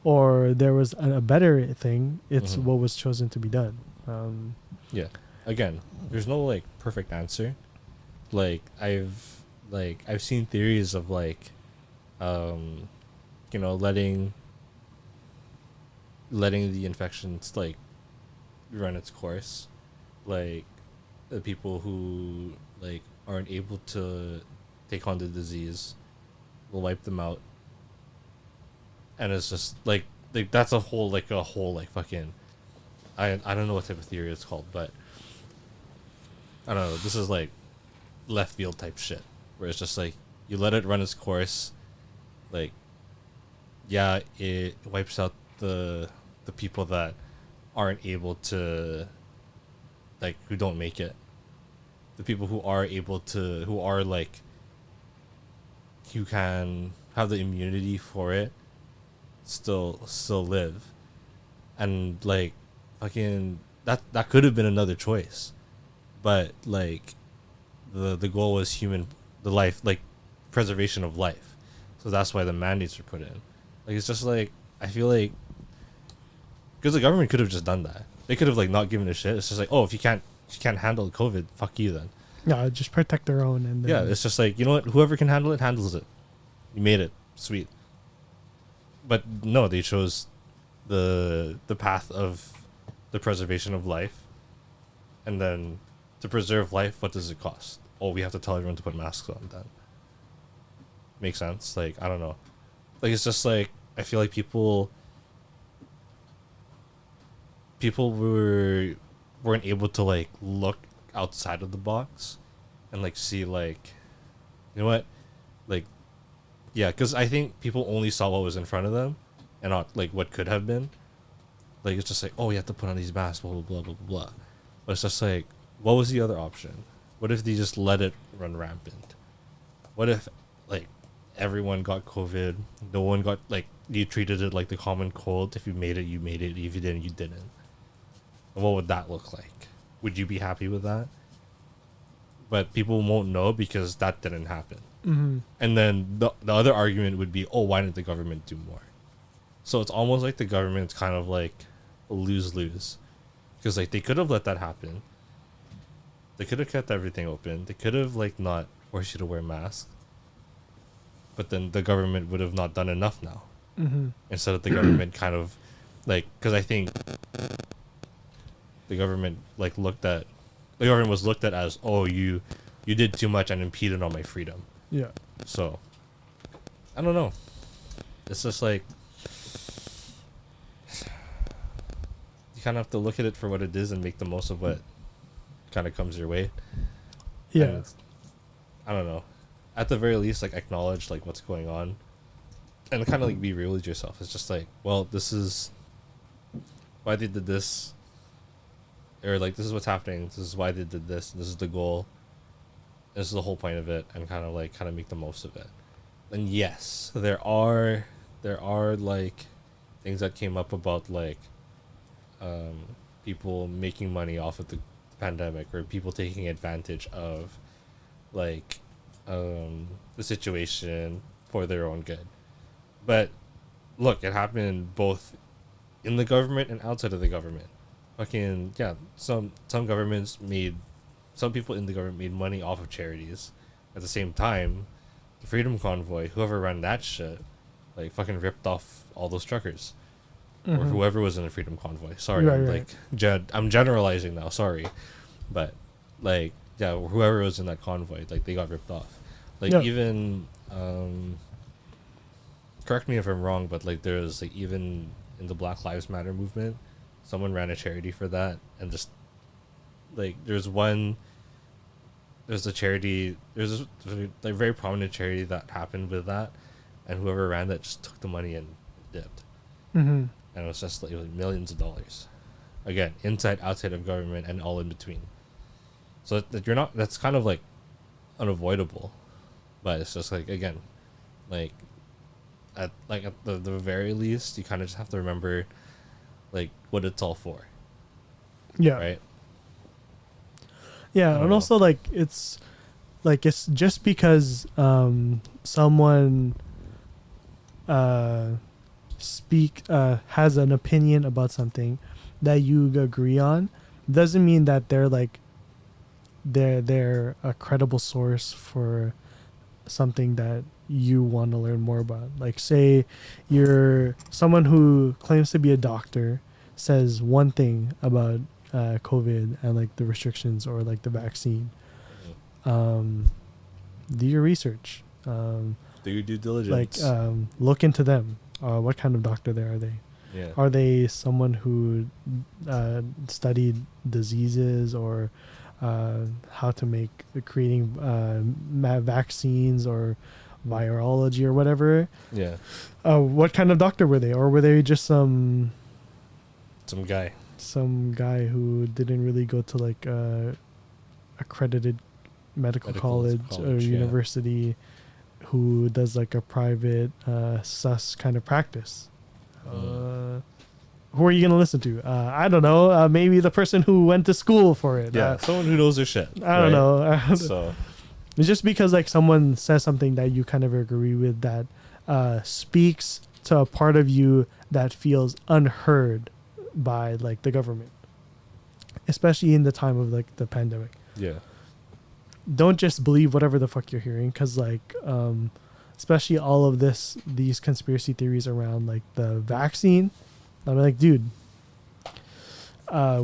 or there was a better thing, it's Mhm. what was chosen to be done. Yeah. Again, there's no like perfect answer. Like I've seen theories of like letting the infections like run its course. Like the people who like aren't able to take on the disease, will wipe them out. And it's just like that's a whole fucking I don't know what type of theory it's called, but I don't know. This is like left field type shit where it's just like you let it run its course. Like, yeah, it wipes out the people that aren't able to, like, who don't make it. The people who are able to, who can have the immunity for it, still live. And like fucking that could have been another choice, but like the goal was the life, like preservation of life. So that's why the mandates were put in. Like, it's just like, I feel like because the government could have just done that. They could have like not given a shit. It's just like, oh, if you can't handle COVID, fuck you then. Yeah, just protect their own. And then, Yeah, it's just like, you know what? Whoever can handle it handles it. You made it. Sweet. But no, they chose the path of the preservation of life. And then to preserve life, what does it cost? Oh, we have to tell everyone to put masks on then. Makes sense? Like, I don't know. Like, it's just like, I feel like people people weren't able to like look outside of the box and like see like, you know what, like, yeah, because I think people only saw what was in front of them and not like what could have been. Like it's just like, oh, you have to put on these masks, blah blah blah blah blah. But it's just like, what was the other option? What if they just let it run rampant? What if like everyone got COVID? No one got, like, you treated it like the common cold. If you made it, you made it. If you didn't, you didn't. And what would that look like? Would you be happy with that? But people won't know because that didn't happen. Mm-hmm. And then the other argument would be, oh, why didn't the government do more? So it's almost like the government's kind of like a lose-lose. Because like they could have let that happen. They could have kept everything open. They could have like not forced you to wear masks. But then the government would have not done enough now. Mm-hmm. Instead of the government kind of like, because I think the government like the government was looked at as, oh, you did too much and impeded on my freedom. Yeah. So I don't know. It's just like you kind of have to look at it for what it is and make the most of what kind of comes your way. Yeah. I don't know. At the very least, like, acknowledge like what's going on, and kind of like be real with yourself. It's just like, well, this is why they did this, or like this is what's happening. This is why they did this. This is the goal. This is the whole point of it, and kind of make the most of it. And yes, there are like things that came up about like people making money off of the pandemic, or people taking advantage of like the situation for their own good. But look, it happened both in the government and outside of the government. Fucking yeah, some people in the government made money off of charities. At the same time, the Freedom Convoy, whoever ran that shit, like fucking ripped off all those truckers. Or whoever was in the Freedom Convoy. Sorry, Right. I'm generalizing now. Sorry, but like, yeah, whoever was in that convoy, like they got ripped off. Like even, correct me if I'm wrong, but like there's like even in the Black Lives Matter movement, someone ran a charity for that, and just like there's a charity, there's a very prominent charity that happened with that, and whoever ran that just took the money and dipped. Mm-hmm. And it was just like, it was millions of dollars, again, inside, outside of government, and all in between. So that you're not, that's kind of like unavoidable, but it's just like, again, like at the very least, you kind of just have to remember like what it's all for. Yeah. Right. Yeah, and also like it's just because someone has an opinion about something that you agree on doesn't mean that they're a credible source for something that you want to learn more about. Like, say you're someone who claims to be a doctor, says one thing about COVID and like the restrictions or like the vaccine. Do your research. Do your due diligence. Like look into them. What kind of doctor are they? Yeah. Are they someone who studied diseases or how to make creating vaccines or virology or whatever? Yeah. What kind of doctor were they? Or were they just some guy who didn't really go to like accredited medical college or university, who does like a private sus kind of practice? Who are you going to listen to? I don't know. Maybe the person who went to school for it. Yeah, someone who knows their shit. I don't know. So it's just because like someone says something that you kind of agree with, that speaks to a part of you that feels unheard by like the government, especially in the time of like the pandemic. Yeah. Don't just believe whatever the fuck you're hearing, because like especially all of these conspiracy theories around like the vaccine. I'm like, dude,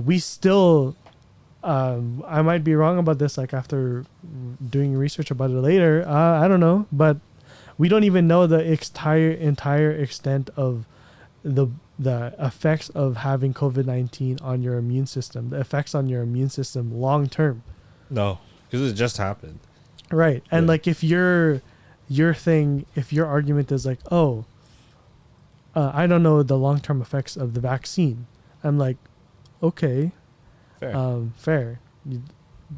we still I might be wrong about this, like after doing research about it later, I don't know, but we don't even know the entire extent of the effects of having COVID-19 on your immune system, the effects on your immune system long term. No, because it just happened. Right. And Yeah. like if if your argument is like, oh, I don't know the long term effects of the vaccine. I'm like, okay, Fair. fair. You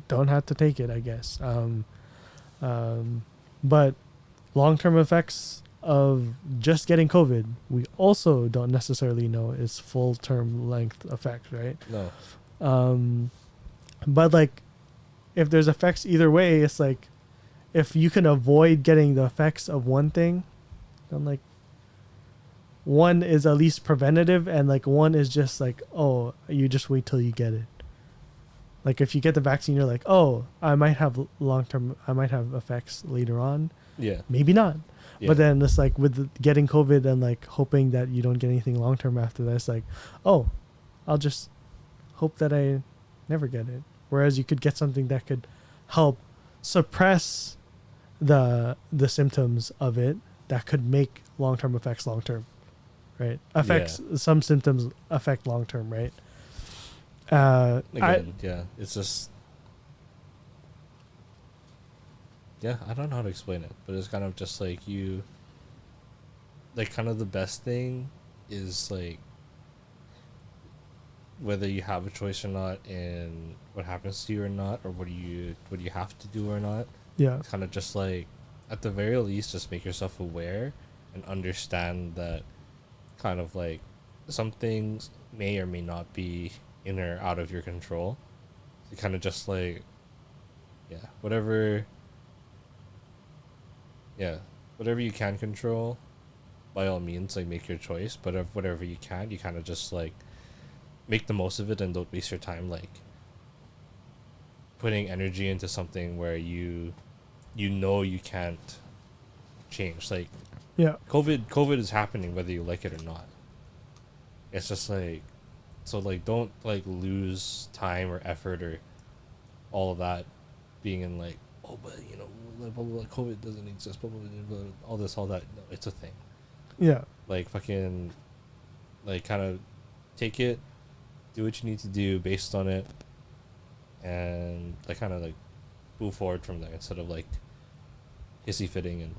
don't have to take it, I guess. But long term effects of just getting COVID, we also don't necessarily know is full term length effect, right? No. But like, if there's effects either way, it's like, if you can avoid getting the effects of one thing, then like, one is at least preventative, and like one is just like, oh, you just wait till you get it. Like if you get the vaccine, you're like, oh, I might have effects later on. Yeah. Maybe not. Yeah. But then it's like with getting COVID and like hoping that you don't get anything long term after that, it's like, oh, I'll just hope that I never get it. Whereas you could get something that could help suppress the symptoms of it, that could make long term effects long term, right? Some symptoms affect long term, right? Again, yeah, it's just, yeah, I don't know how to explain it, but it's kind of just like kind of the best thing is like whether you have a choice or not in what happens to you or not, or what do you have to do or not. Yeah. It's kind of just like, at the very least, just make yourself aware and understand that kind of like some things may or may not be in or out of your control. You kind of just like, whatever you can control, by all means, like, make your choice. But if whatever you can't, you kind of just like make the most of it and don't waste your time like putting energy into something where you can't change. Like, Yeah. COVID is happening whether you like it or not. It's just like, so like, don't like lose time or effort or all of that being in like, oh, but you know, blah, blah, blah, COVID doesn't exist, blah, blah, blah, blah, all this, all that. No, it's a thing. Yeah. Like, fucking, like, kind of take it, do what you need to do based on it, and like kind of like move forward from there instead of like hissy fitting and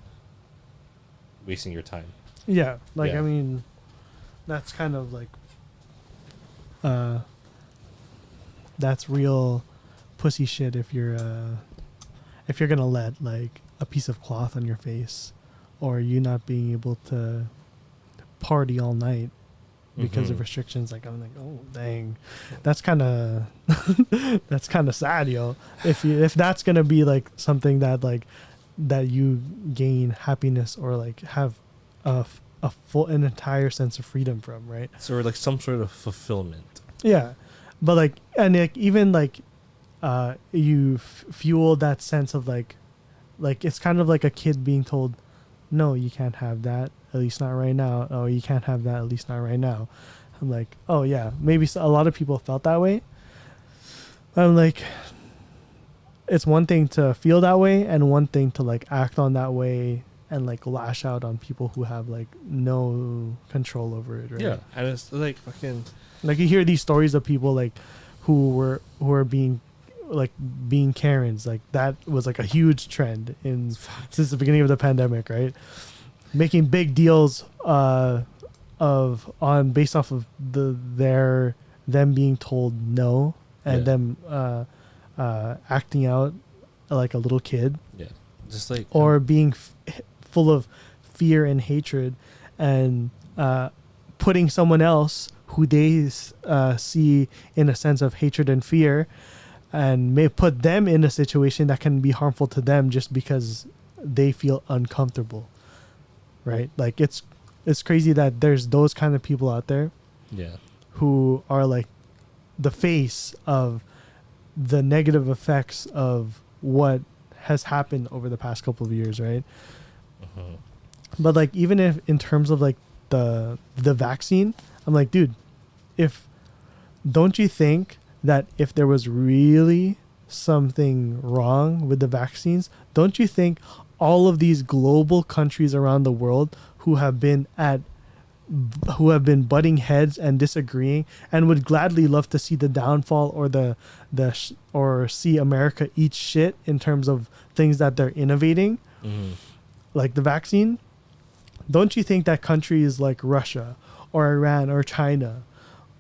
wasting your time. Yeah. Like, Yeah. I mean, that's kind of like, that's real pussy shit if you're gonna let like a piece of cloth on your face, or you not being able to party all night because of Mhm. restrictions. Like, I'm like, oh dang, that's kind of that's kind of sad, yo. If that's gonna be like something that like that you gain happiness or like have an entire sense of freedom from, right? So, like, some sort of fulfillment. Yeah, but like, and like even like you fuel that sense of like it's kind of like a kid being told, no, you can't have that, at least not right now. Oh, you can't have that, at least not right now. I'm like, oh yeah, maybe a lot of people felt that way. I'm like, it's one thing to feel that way and one thing to like act on that way and like lash out on people who have like no control over it, right? Yeah, and it's like fucking, Like, you hear these stories of people like who are being Karens. Like, that was like a huge trend since the beginning of the pandemic, right? Making big deals based off of them being told no, and them acting out like a little kid, yeah, just like, or being full of fear and hatred, and putting someone else who they see in a sense of hatred and fear, and may put them in a situation that can be harmful to them just because they feel uncomfortable, right? Like, it's crazy that there's those kind of people out there yeah, who are like the face of the negative effects of what has happened over the past couple of years, right? uh-huh. But like, even if in terms of like the vaccine, I'm like, dude, don't you think that if there was really something wrong with the vaccines, don't you think all of these global countries around the world who have been at who have been butting heads and disagreeing and would gladly love to see the downfall or or see America eat shit in terms of things that they're innovating, like the vaccine. Don't you think that countries like Russia or Iran or China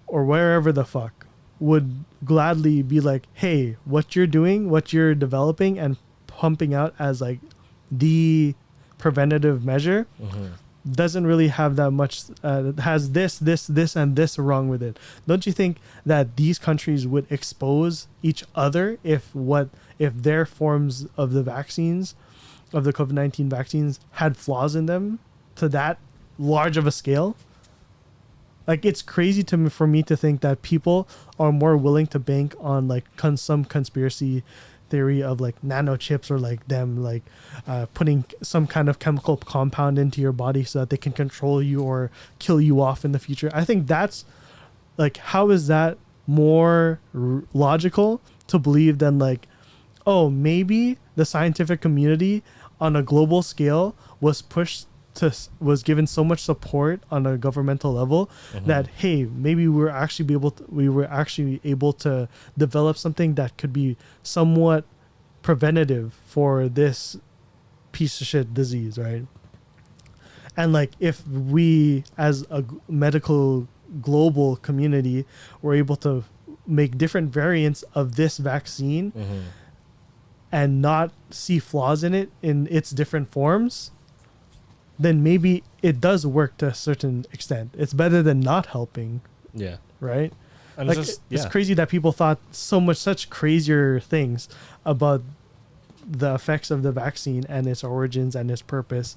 or wherever the fuck would gladly be like, hey, what you're doing, what you're developing and pumping out as like the preventative measure doesn't really have that much, has this, and this wrong with it. Don't you think that these countries would expose each other if their forms of the vaccines, of the COVID-19 vaccines, had flaws in them to that large of a scale? Like, it's crazy to me, for me to think that people are more willing to bank on like some conspiracy theory of like nanochips, or like them like putting some kind of chemical compound into your body so that they can control you or kill you off in the future. I think that's like, how is that more logical to believe than like, oh, maybe the scientific community on a global scale was given so much support on a governmental level that, hey, maybe we were actually able to develop something that could be somewhat preventative for this piece of shit disease, right? And like, if we as a medical global community were able to make different variants of this vaccine and not see flaws in it in its different forms, then maybe it does work to a certain extent. It's better than not helping. Yeah. Right? And like, it's it's crazy that people thought such crazier things about the effects of the vaccine and its origins and its purpose,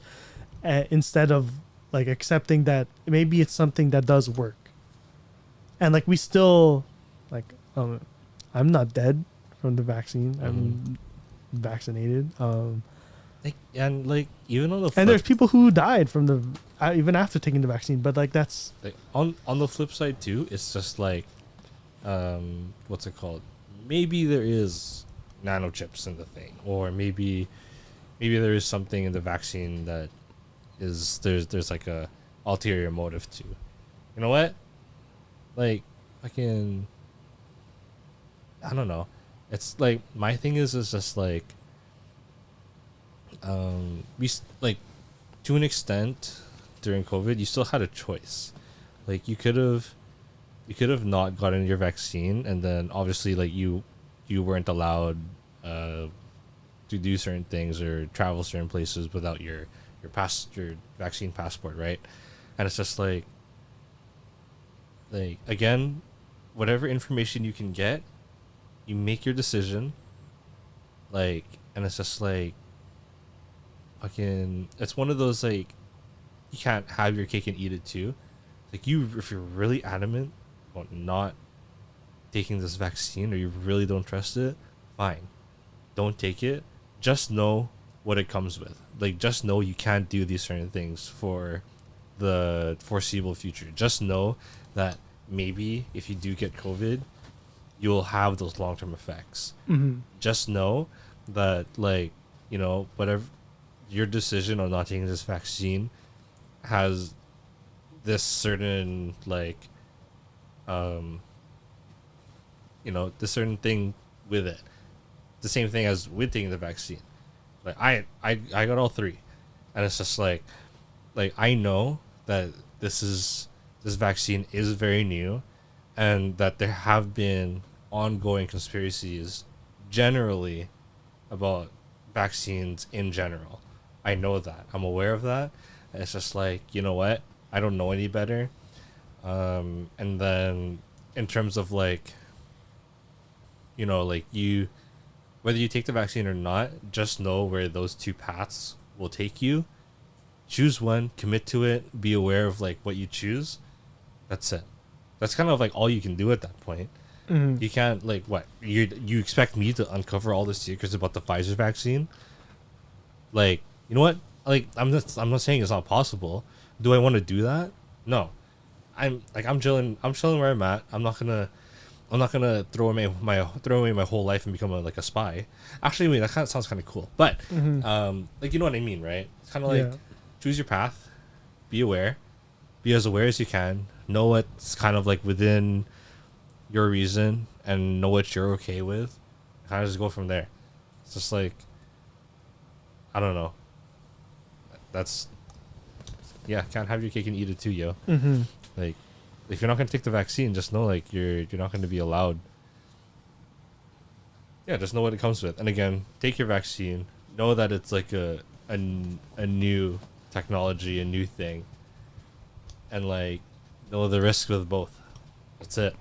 instead of like accepting that maybe it's something that does work. And like, we still like, I'm not dead from the vaccine. I'm vaccinated. Like, and like, even on the flip, and there's people who died from the even after taking the vaccine, but like, that's like, on the flip side too, it's just like, what's it called? Maybe there is nanochips in the thing, or maybe there is something in the vaccine that is there's like a ulterior motive to. You know what? Like, I don't know. It's like, my thing is just like, like, to an extent during COVID, you still had a choice. Like, you could have not gotten your vaccine, and then obviously like you weren't allowed to do certain things or travel certain places without your vaccine passport, right? And it's just like again, whatever information you can get, you make your decision. Like, and it's just like, fucking, it's one of those like, you can't have your cake and eat it too. Like, if you're really adamant about not taking this vaccine, or you really don't trust it, fine, don't take it. Just know what it comes with. Like, just know you can't do these certain things for the foreseeable future. Just know that maybe if you do get COVID, you'll have those long-term effects. Just know that, like, you know, whatever your decision on not taking this vaccine has this certain, like, you know, this certain thing with it. The same thing as with taking the vaccine. Like, I got all three, and it's just like I know that this vaccine is very new, and that there have been ongoing conspiracies generally about vaccines in general. I know that. I'm aware of that. And it's just like, you know what? I don't know any better. And then in terms of, like, you know, like, whether you take the vaccine or not, just know where those two paths will take you. Choose one, commit to it, be aware of, like, what you choose. That's it. That's kind of like all you can do at that point. You can't, like, what? You expect me to uncover all the secrets about the Pfizer vaccine? Like, you know what? Like, I'm not saying it's not possible. Do I want to do that? No. I'm chilling where I'm at. I'm not gonna throw away my whole life and become a spy. Actually, I mean, that kind of sounds kind of cool. But like, you know what I mean, right? It's kind of like, choose your path, be aware, be as aware as you can. Know what's kind of like within your reason, and know what you're okay with. Kind of just go from there. It's just like, I don't know. That's, yeah, can't have your cake and eat it too, yo. Mm-hmm. Like, if you're not gonna take the vaccine, just know like you're not gonna be allowed. Yeah, just know what it comes with. And again, take your vaccine. Know that it's like a new technology, a new thing, and like know the risks with both. That's it.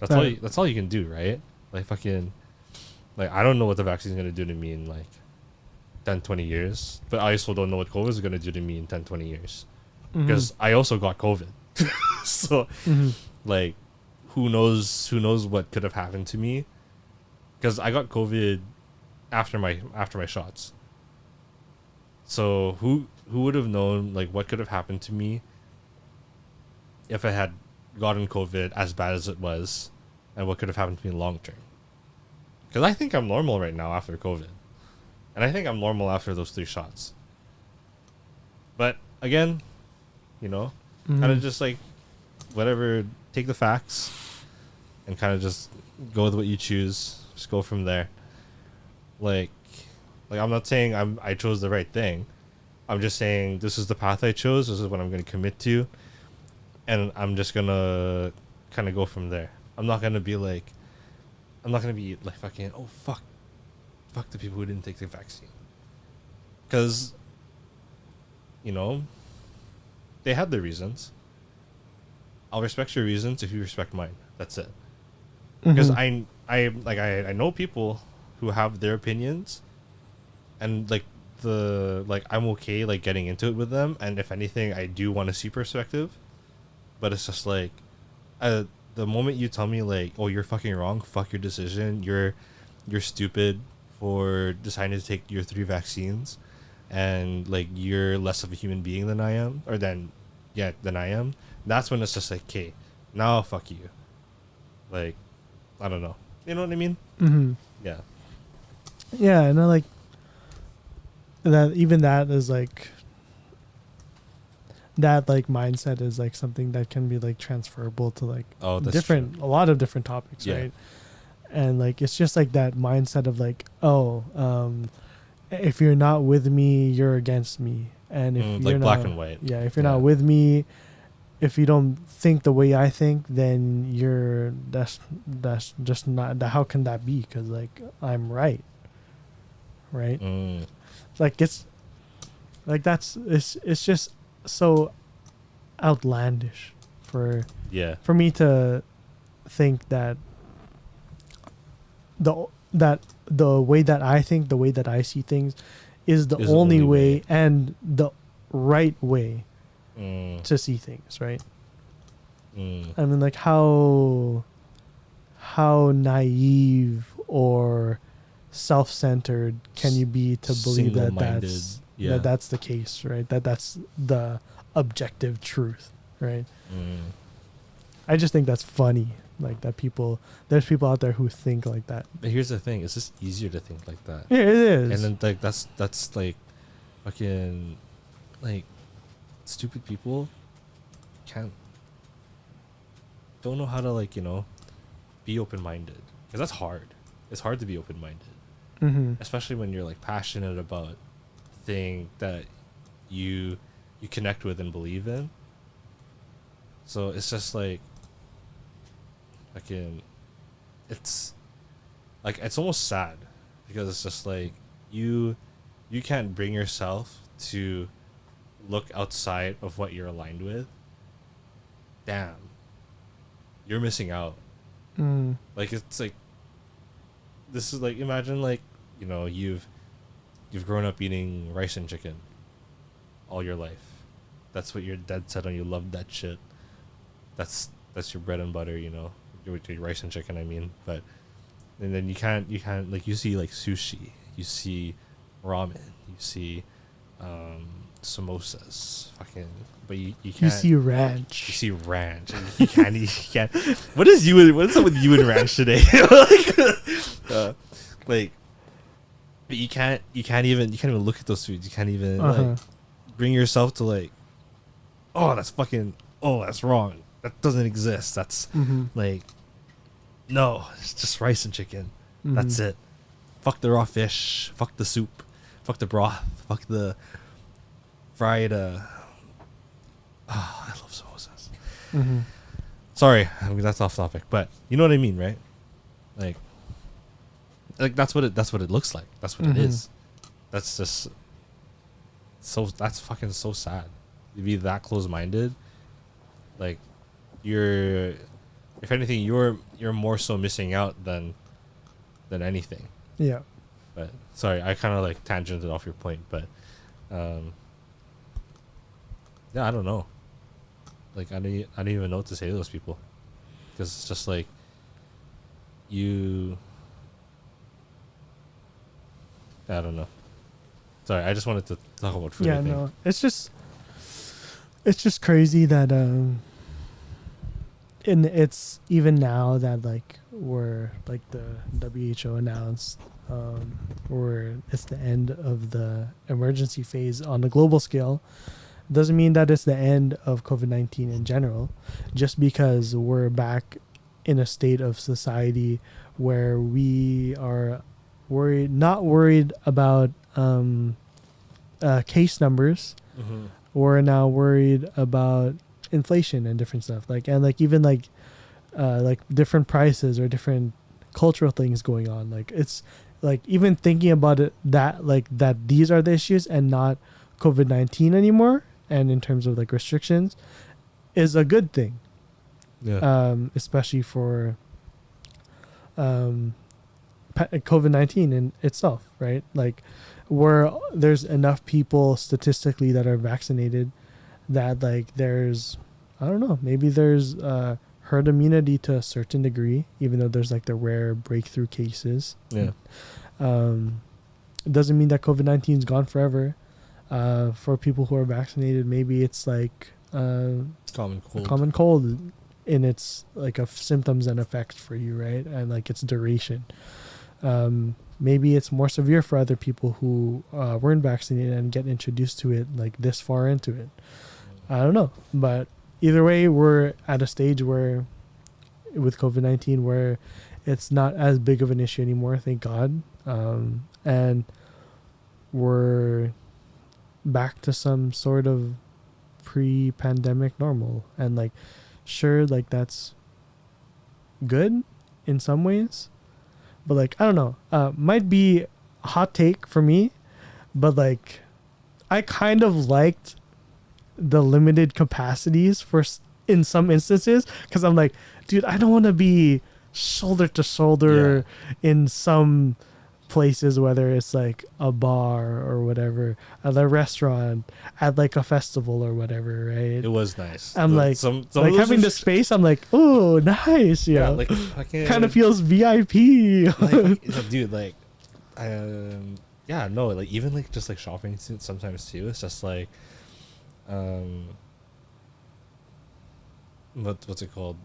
That's all you can do, right? Like fucking, like I don't know what the vaccine's gonna do to me in like 10, 20 years, but I also don't know what COVID is gonna do to me in 10, 20 years, because I also got COVID. So, like, who knows what could have happened to me? Because I got COVID after my shots. So who would have known like what could have happened to me if I had gotten COVID as bad as it was, and what could have happened to me long term? Because I think I'm normal right now after COVID, and I think I'm normal after those 3 shots. But again, you know, kind of just like whatever, take the facts and kind of just go with what you choose. Just go from there. Like I'm not saying I chose the right thing. I'm just saying this is the path I chose. This is what I'm going to commit to, and I'm just gonna kind of go from there. I'm not gonna be like fucking, oh fuck the people who didn't take the vaccine, because you know they had their reasons. I'll respect your reasons if you respect mine. That's it. Because I know people who have their opinions, and like I'm okay like getting into it with them, and if anything I do want to see perspective, but it's just like the moment you tell me like, oh, you're fucking wrong, fuck your decision, you're stupid for deciding to take your 3 vaccines, and like you're less of a human being than I am, than I am, that's when it's just like, okay, now fuck you. Like, I don't know. You know what I mean? Mm-hmm. Yeah. Yeah, and I like that. Even that is like that. Like mindset is like something that can be like transferable to like Oh, that's different, true. a lot of different topics, Yeah. right? And like it's just like that mindset of like, if you're not with me, you're against me, and if you're like not, black and white. yeah, if you're not with me, if you don't think the way I think, then that's just not. How can that be? Because like I'm right, right? Like it's just so outlandish for me to think that the way that I think, the way that I see things, is the only way and the right way to see things, right? I mean, like how naive or self-centered can you be to believe that that's the case, right? That's the objective truth, right? I just think that's funny, like that there's people out there who think like that. But here's the thing: it's just easier to think like that. Yeah, it is. And then like that's like fucking like stupid people don't know how to like, you know, be open-minded, because that's hard. It's hard to be open-minded, especially when you're like passionate about thing that you connect with and believe in. So it's just like fucking, it's like, it's almost sad, because it's just like you can't bring yourself to look outside of what you're aligned with. Damn, you're missing out. Like, it's like, this is like, imagine like, you know, you've grown up eating rice and chicken all your life. That's what your dad said, and you love that shit. That's your bread and butter, you know, your rice and chicken, I mean. But and then you can't like, you see like sushi, you see ramen, you see samosas, fucking, but you can't. You see ranch. You see ranch. And you can't. What's up with you and ranch today? Like, but you can't even look at those foods. You can't even like bring yourself to like, oh, that's fucking oh, that's wrong. That doesn't exist. That's Mm-hmm. like, no, it's just rice and chicken. Mm-hmm. That's it. Fuck the raw fish. Fuck the soup. Fuck the broth. Fuck the fried. I love samosas. Mm-hmm. Sorry, I mean that's off topic, but you know what I mean, right? Like that's what it looks like. That's what Mhm. it is. That's just that's fucking so sad. To be that close-minded, like you're, if anything, you're more so missing out than anything. Yeah. But sorry, I kind of like tangented off your point, but yeah, I don't know. Like I don't even know what to say to those people, because it's just like I don't know. Sorry, I just wanted to talk about food. Yeah, I think. no. It's just crazy that and it's even now that like we're like the WHO announced or it's the end of the emergency phase on the global scale. Doesn't mean that it's the end of COVID-19 in general, just because we're back in a state of society where we are not worried about case numbers. Mm-hmm. We're now worried about inflation and different stuff, and even like different prices or different cultural things going on. Like it's like even thinking about it that these are the issues and not COVID-19 anymore, and in terms of like restrictions, is a good thing. Yeah. Especially for COVID-19 in itself, right? Like where there's enough people statistically that are vaccinated that like there's, I don't know, maybe there's herd immunity to a certain degree, even though there's like the rare breakthrough cases. Yeah. It doesn't mean that COVID-19 is gone forever. For people who are vaccinated, maybe it's like Common cold. a common cold in its like of symptoms and effects for you, right? And like its duration. Maybe it's more severe for other people who weren't vaccinated and get introduced to it like this far into it. I don't know, but either way, we're at a stage where with COVID-19 where it's not as big of an issue anymore, thank God. And we're back to some sort of pre-pandemic normal, and like sure, like that's good in some ways, but like I don't know, might be a hot take for me, but like I kind of liked the limited capacities in some instances, because I'm like, dude, I don't want to be shoulder to shoulder in some places, whether it's like a bar or whatever, at a restaurant, at like a festival or whatever, right? It was nice. I'm like some like having the space, I'm like, oh, nice, yeah, yeah. like fucking Kind of feels VIP. like, dude, like, yeah, no, like even like just like shopping sometimes too. It's just like, what's it called?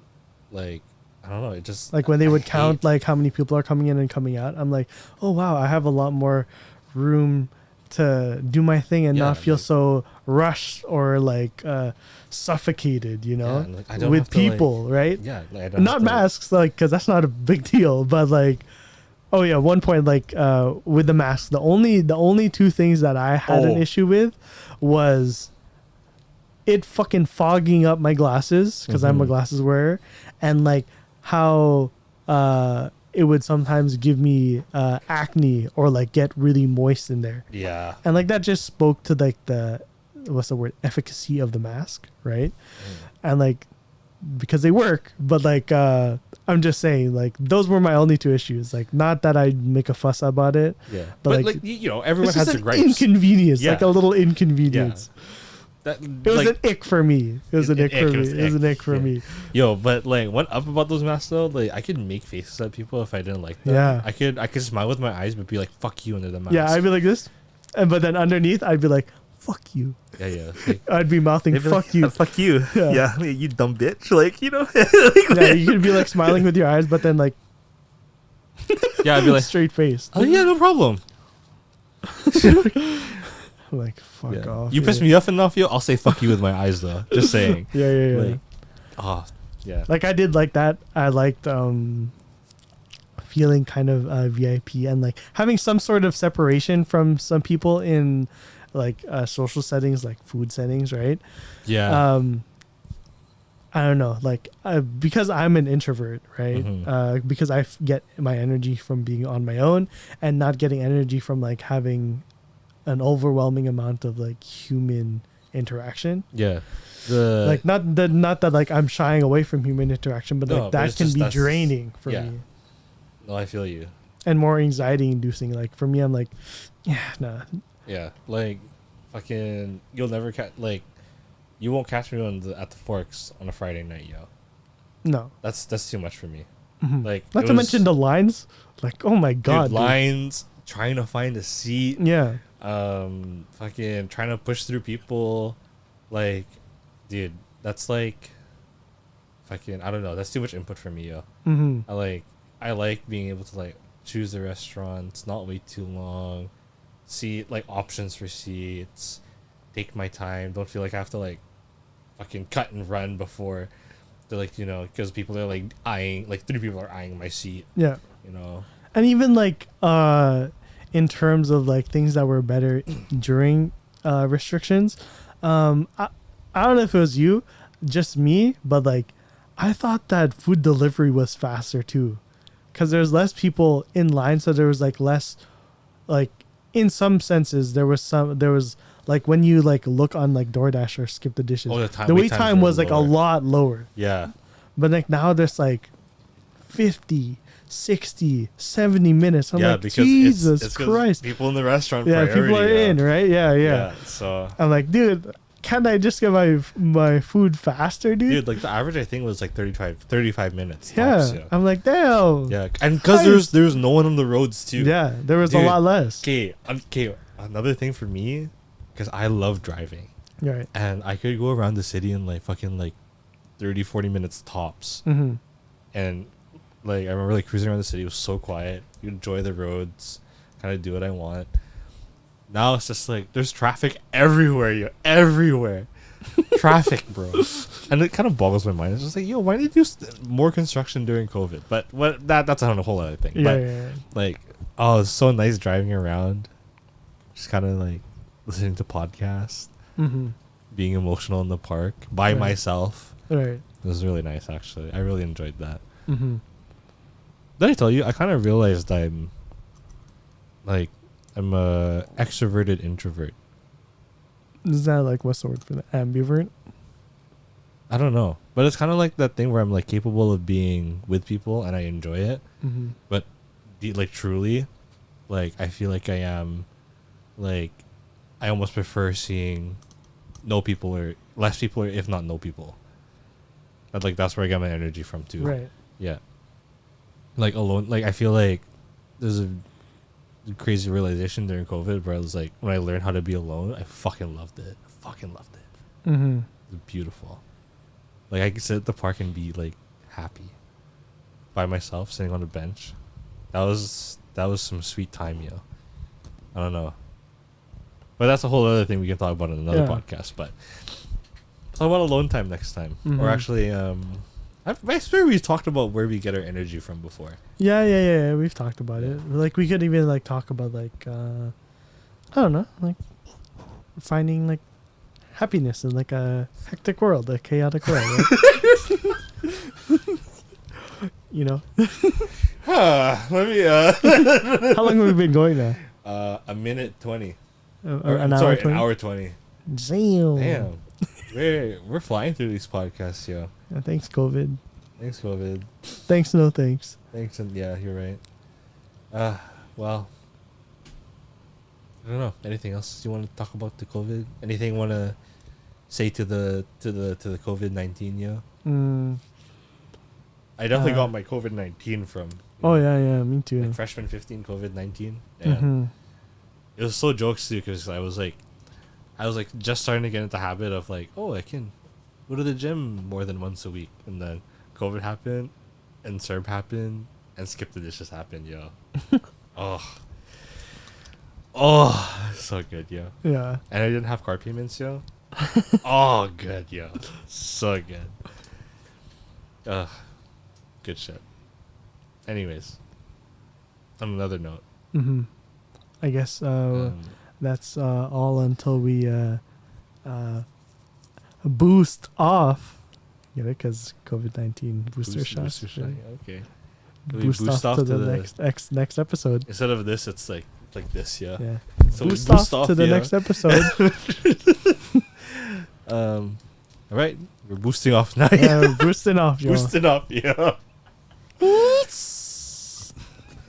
Like, I don't know. It just Like when they I would count hate- like how many people are coming in and coming out, I'm like, oh wow, I have a lot more room to do my thing and Yeah, not feel like- so rushed or like suffocated, you know, and, like, I don't with have to, like- people, right? Yeah, like, I don't Not have to, like- masks, like, because that's not a big deal, but like, oh yeah, one point, like with the masks, the only two things that I had an Oh. issue with was it fucking fogging up my glasses, because I'm a Mhm. glasses wearer, and like how it would sometimes give me acne or like get really moist in there, Yeah. and like that just spoke to like the, what's the word, efficacy of the mask, right? And like because they work, but like I'm just saying, like those were my only two issues. Like not that I make a fuss about it, Yeah. But, But, like, like, you know, everyone it's has just their an gripes. inconvenience, Yeah. like a little inconvenience. That, It was like, an ick for me. It was an ick for me. was It was an ick for yeah. me. Yo, but like what up about those masks though? Like I could make faces at people if I didn't like them. Yeah. I could smile with my eyes but be like fuck you under the mask. Yeah, I'd be like this, and but then underneath I'd be like, fuck you. yeah. Like, I'd be mouthing they'd be fuck like, you. fuck you. Yeah. Yeah, you dumb bitch. Like, you know. Yeah, you could be like smiling with your eyes, but then like Yeah, I'd be like, straight face. oh yeah, no problem. Like, fuck off. You piss me off enough, yo. I'll say fuck you with my eyes, though. Just saying. Yeah. Like, oh, yeah. Like, I did like that. I liked feeling kind of VIP and like having some sort of separation from some people in like social settings, like food settings, right? Yeah. I don't know, like because I'm an introvert, right? Mhm. Because get my energy from being on my own and not getting energy from like having an overwhelming amount of like human interaction. Yeah. The Like not that like I'm shying away from human interaction, but No, like but that it's can just be that's- draining for yeah. me No, I feel you. and more anxiety inducing. Like for me, I'm like, yeah, nah. Yeah. Like, fucking, you'll never catch, like, you won't catch me at the Forks on a Friday night, yo. No. That's too much for me. Mhm. Like, Not it to was- mention the lines. Like, oh my god, dude, lines, trying to find a seat, Yeah. fucking trying to push through people, like, dude, that's like, fucking, I don't know, that's too much input for me, yo. Mm-hmm. I like being able to like choose the restaurants, not wait too long, see like options for seats, take my time, don't feel like I have to like fucking cut and run before they're like, you know, because people are like eyeing, like 3 people are eyeing my seat, Yeah. you know. And even like in terms of like things that were better during restrictions, I don't know if it was you, just me, but like I thought that food delivery was faster too, because there's less people in line, so there was like less, like in some senses there was like when you like look on like DoorDash or Skip the Dishes, Oh, the wait wait times time were was like a lower. lot lower. Yeah. But like now there's like 50, 60, 70 minutes. I'm yeah, like, because Jesus it's 'cause Christ. people in the restaurant Yeah, priority, people are yeah. in, right? Yeah. So I'm like, dude, can't I just get my food faster, dude? dude, like the average I think was like 35 minutes yeah. tops, yeah. I'm like, damn. Yeah, and because there's no one on the roads too. Yeah, there was Dude, a lot less. Okay, another thing for me, because I love driving, Right. and I could go around the city in like fucking like 30-40 minutes tops, Mm-hmm. and like I remember like cruising around the city, it was so quiet. You enjoy the roads, kind of do what I want. Now it's just like there's traffic everywhere, everywhere. Traffic, bro. And it kind of boggles my mind. It's just like, yo, why did you do more construction during COVID? But that's a whole other thing. Yeah, But yeah. like, oh, it's so nice driving around, just kind of like listening to podcasts, Mm-hmm. being emotional in the park by Right. myself. Right. It was really nice, actually. I really enjoyed that. Mm-hmm. Did I tell you? I kind of realized I'm a extroverted introvert. Is that like what's the word for that? Ambivert? I don't know, but it's kind of like that thing where I'm like capable of being with people and I enjoy it, Mm-hmm. but like truly, like I feel like I am, like, I almost prefer seeing no people or less people or if not no people. But like that's where I get my energy from too. Right. Yeah. Like alone, like I feel like there's a crazy realization during COVID where I was like, when I learned how to be alone, I fucking loved it. Mm-hmm. It's beautiful. Like I could sit at the park and be like happy by myself, sitting on a bench. That was some sweet time, yo. I don't know, but that's a whole other thing we can talk about in another Yeah. podcast. But talk about alone time next time, Mhm. or actually, I swear we talked about where we get our energy from before. Yeah. We've talked about it. Like we could even like talk about like I don't know, like finding like happiness in like a hectic world, a chaotic world. Right? You know, Let me how long have we been going now? a minute 20. Or An an hour 20? hour 20. Damn. Damn. We're flying through these podcasts, yo. Yeah, thanks, COVID. Thanks, COVID. Thanks, no thanks. Thanks, and yeah, you're right. Well, I don't know. Anything else you want to talk about the COVID? Anything you want to say to the COVID-19, yo? Mm. I definitely Uh, got my COVID-19 from. Oh yeah, me too. Like freshman 15 COVID-19. And Mm-hmm. it was so jokes too because I was like just starting to get into the habit of like, oh, I can go to the gym more than once a week, and then COVID happened, and Serb happened, and Skip the Dishes happened, yo. Oh, Oh, so good, yo. Yeah. And I didn't have car payments, yo. Oh, good, yo. So good. Ugh. Good shit. Anyways, on another note, I guess um, that's all until we boost off. Get it? Because COVID-19 booster shots. booster shot, yeah, okay. We Boost off to the next episode. Instead of this, it's like this, yeah. Yeah. So we Boost boost off to the yeah. next episode. All right, we're boosting off now. Boosting off, y'all. Boosting up, yeah.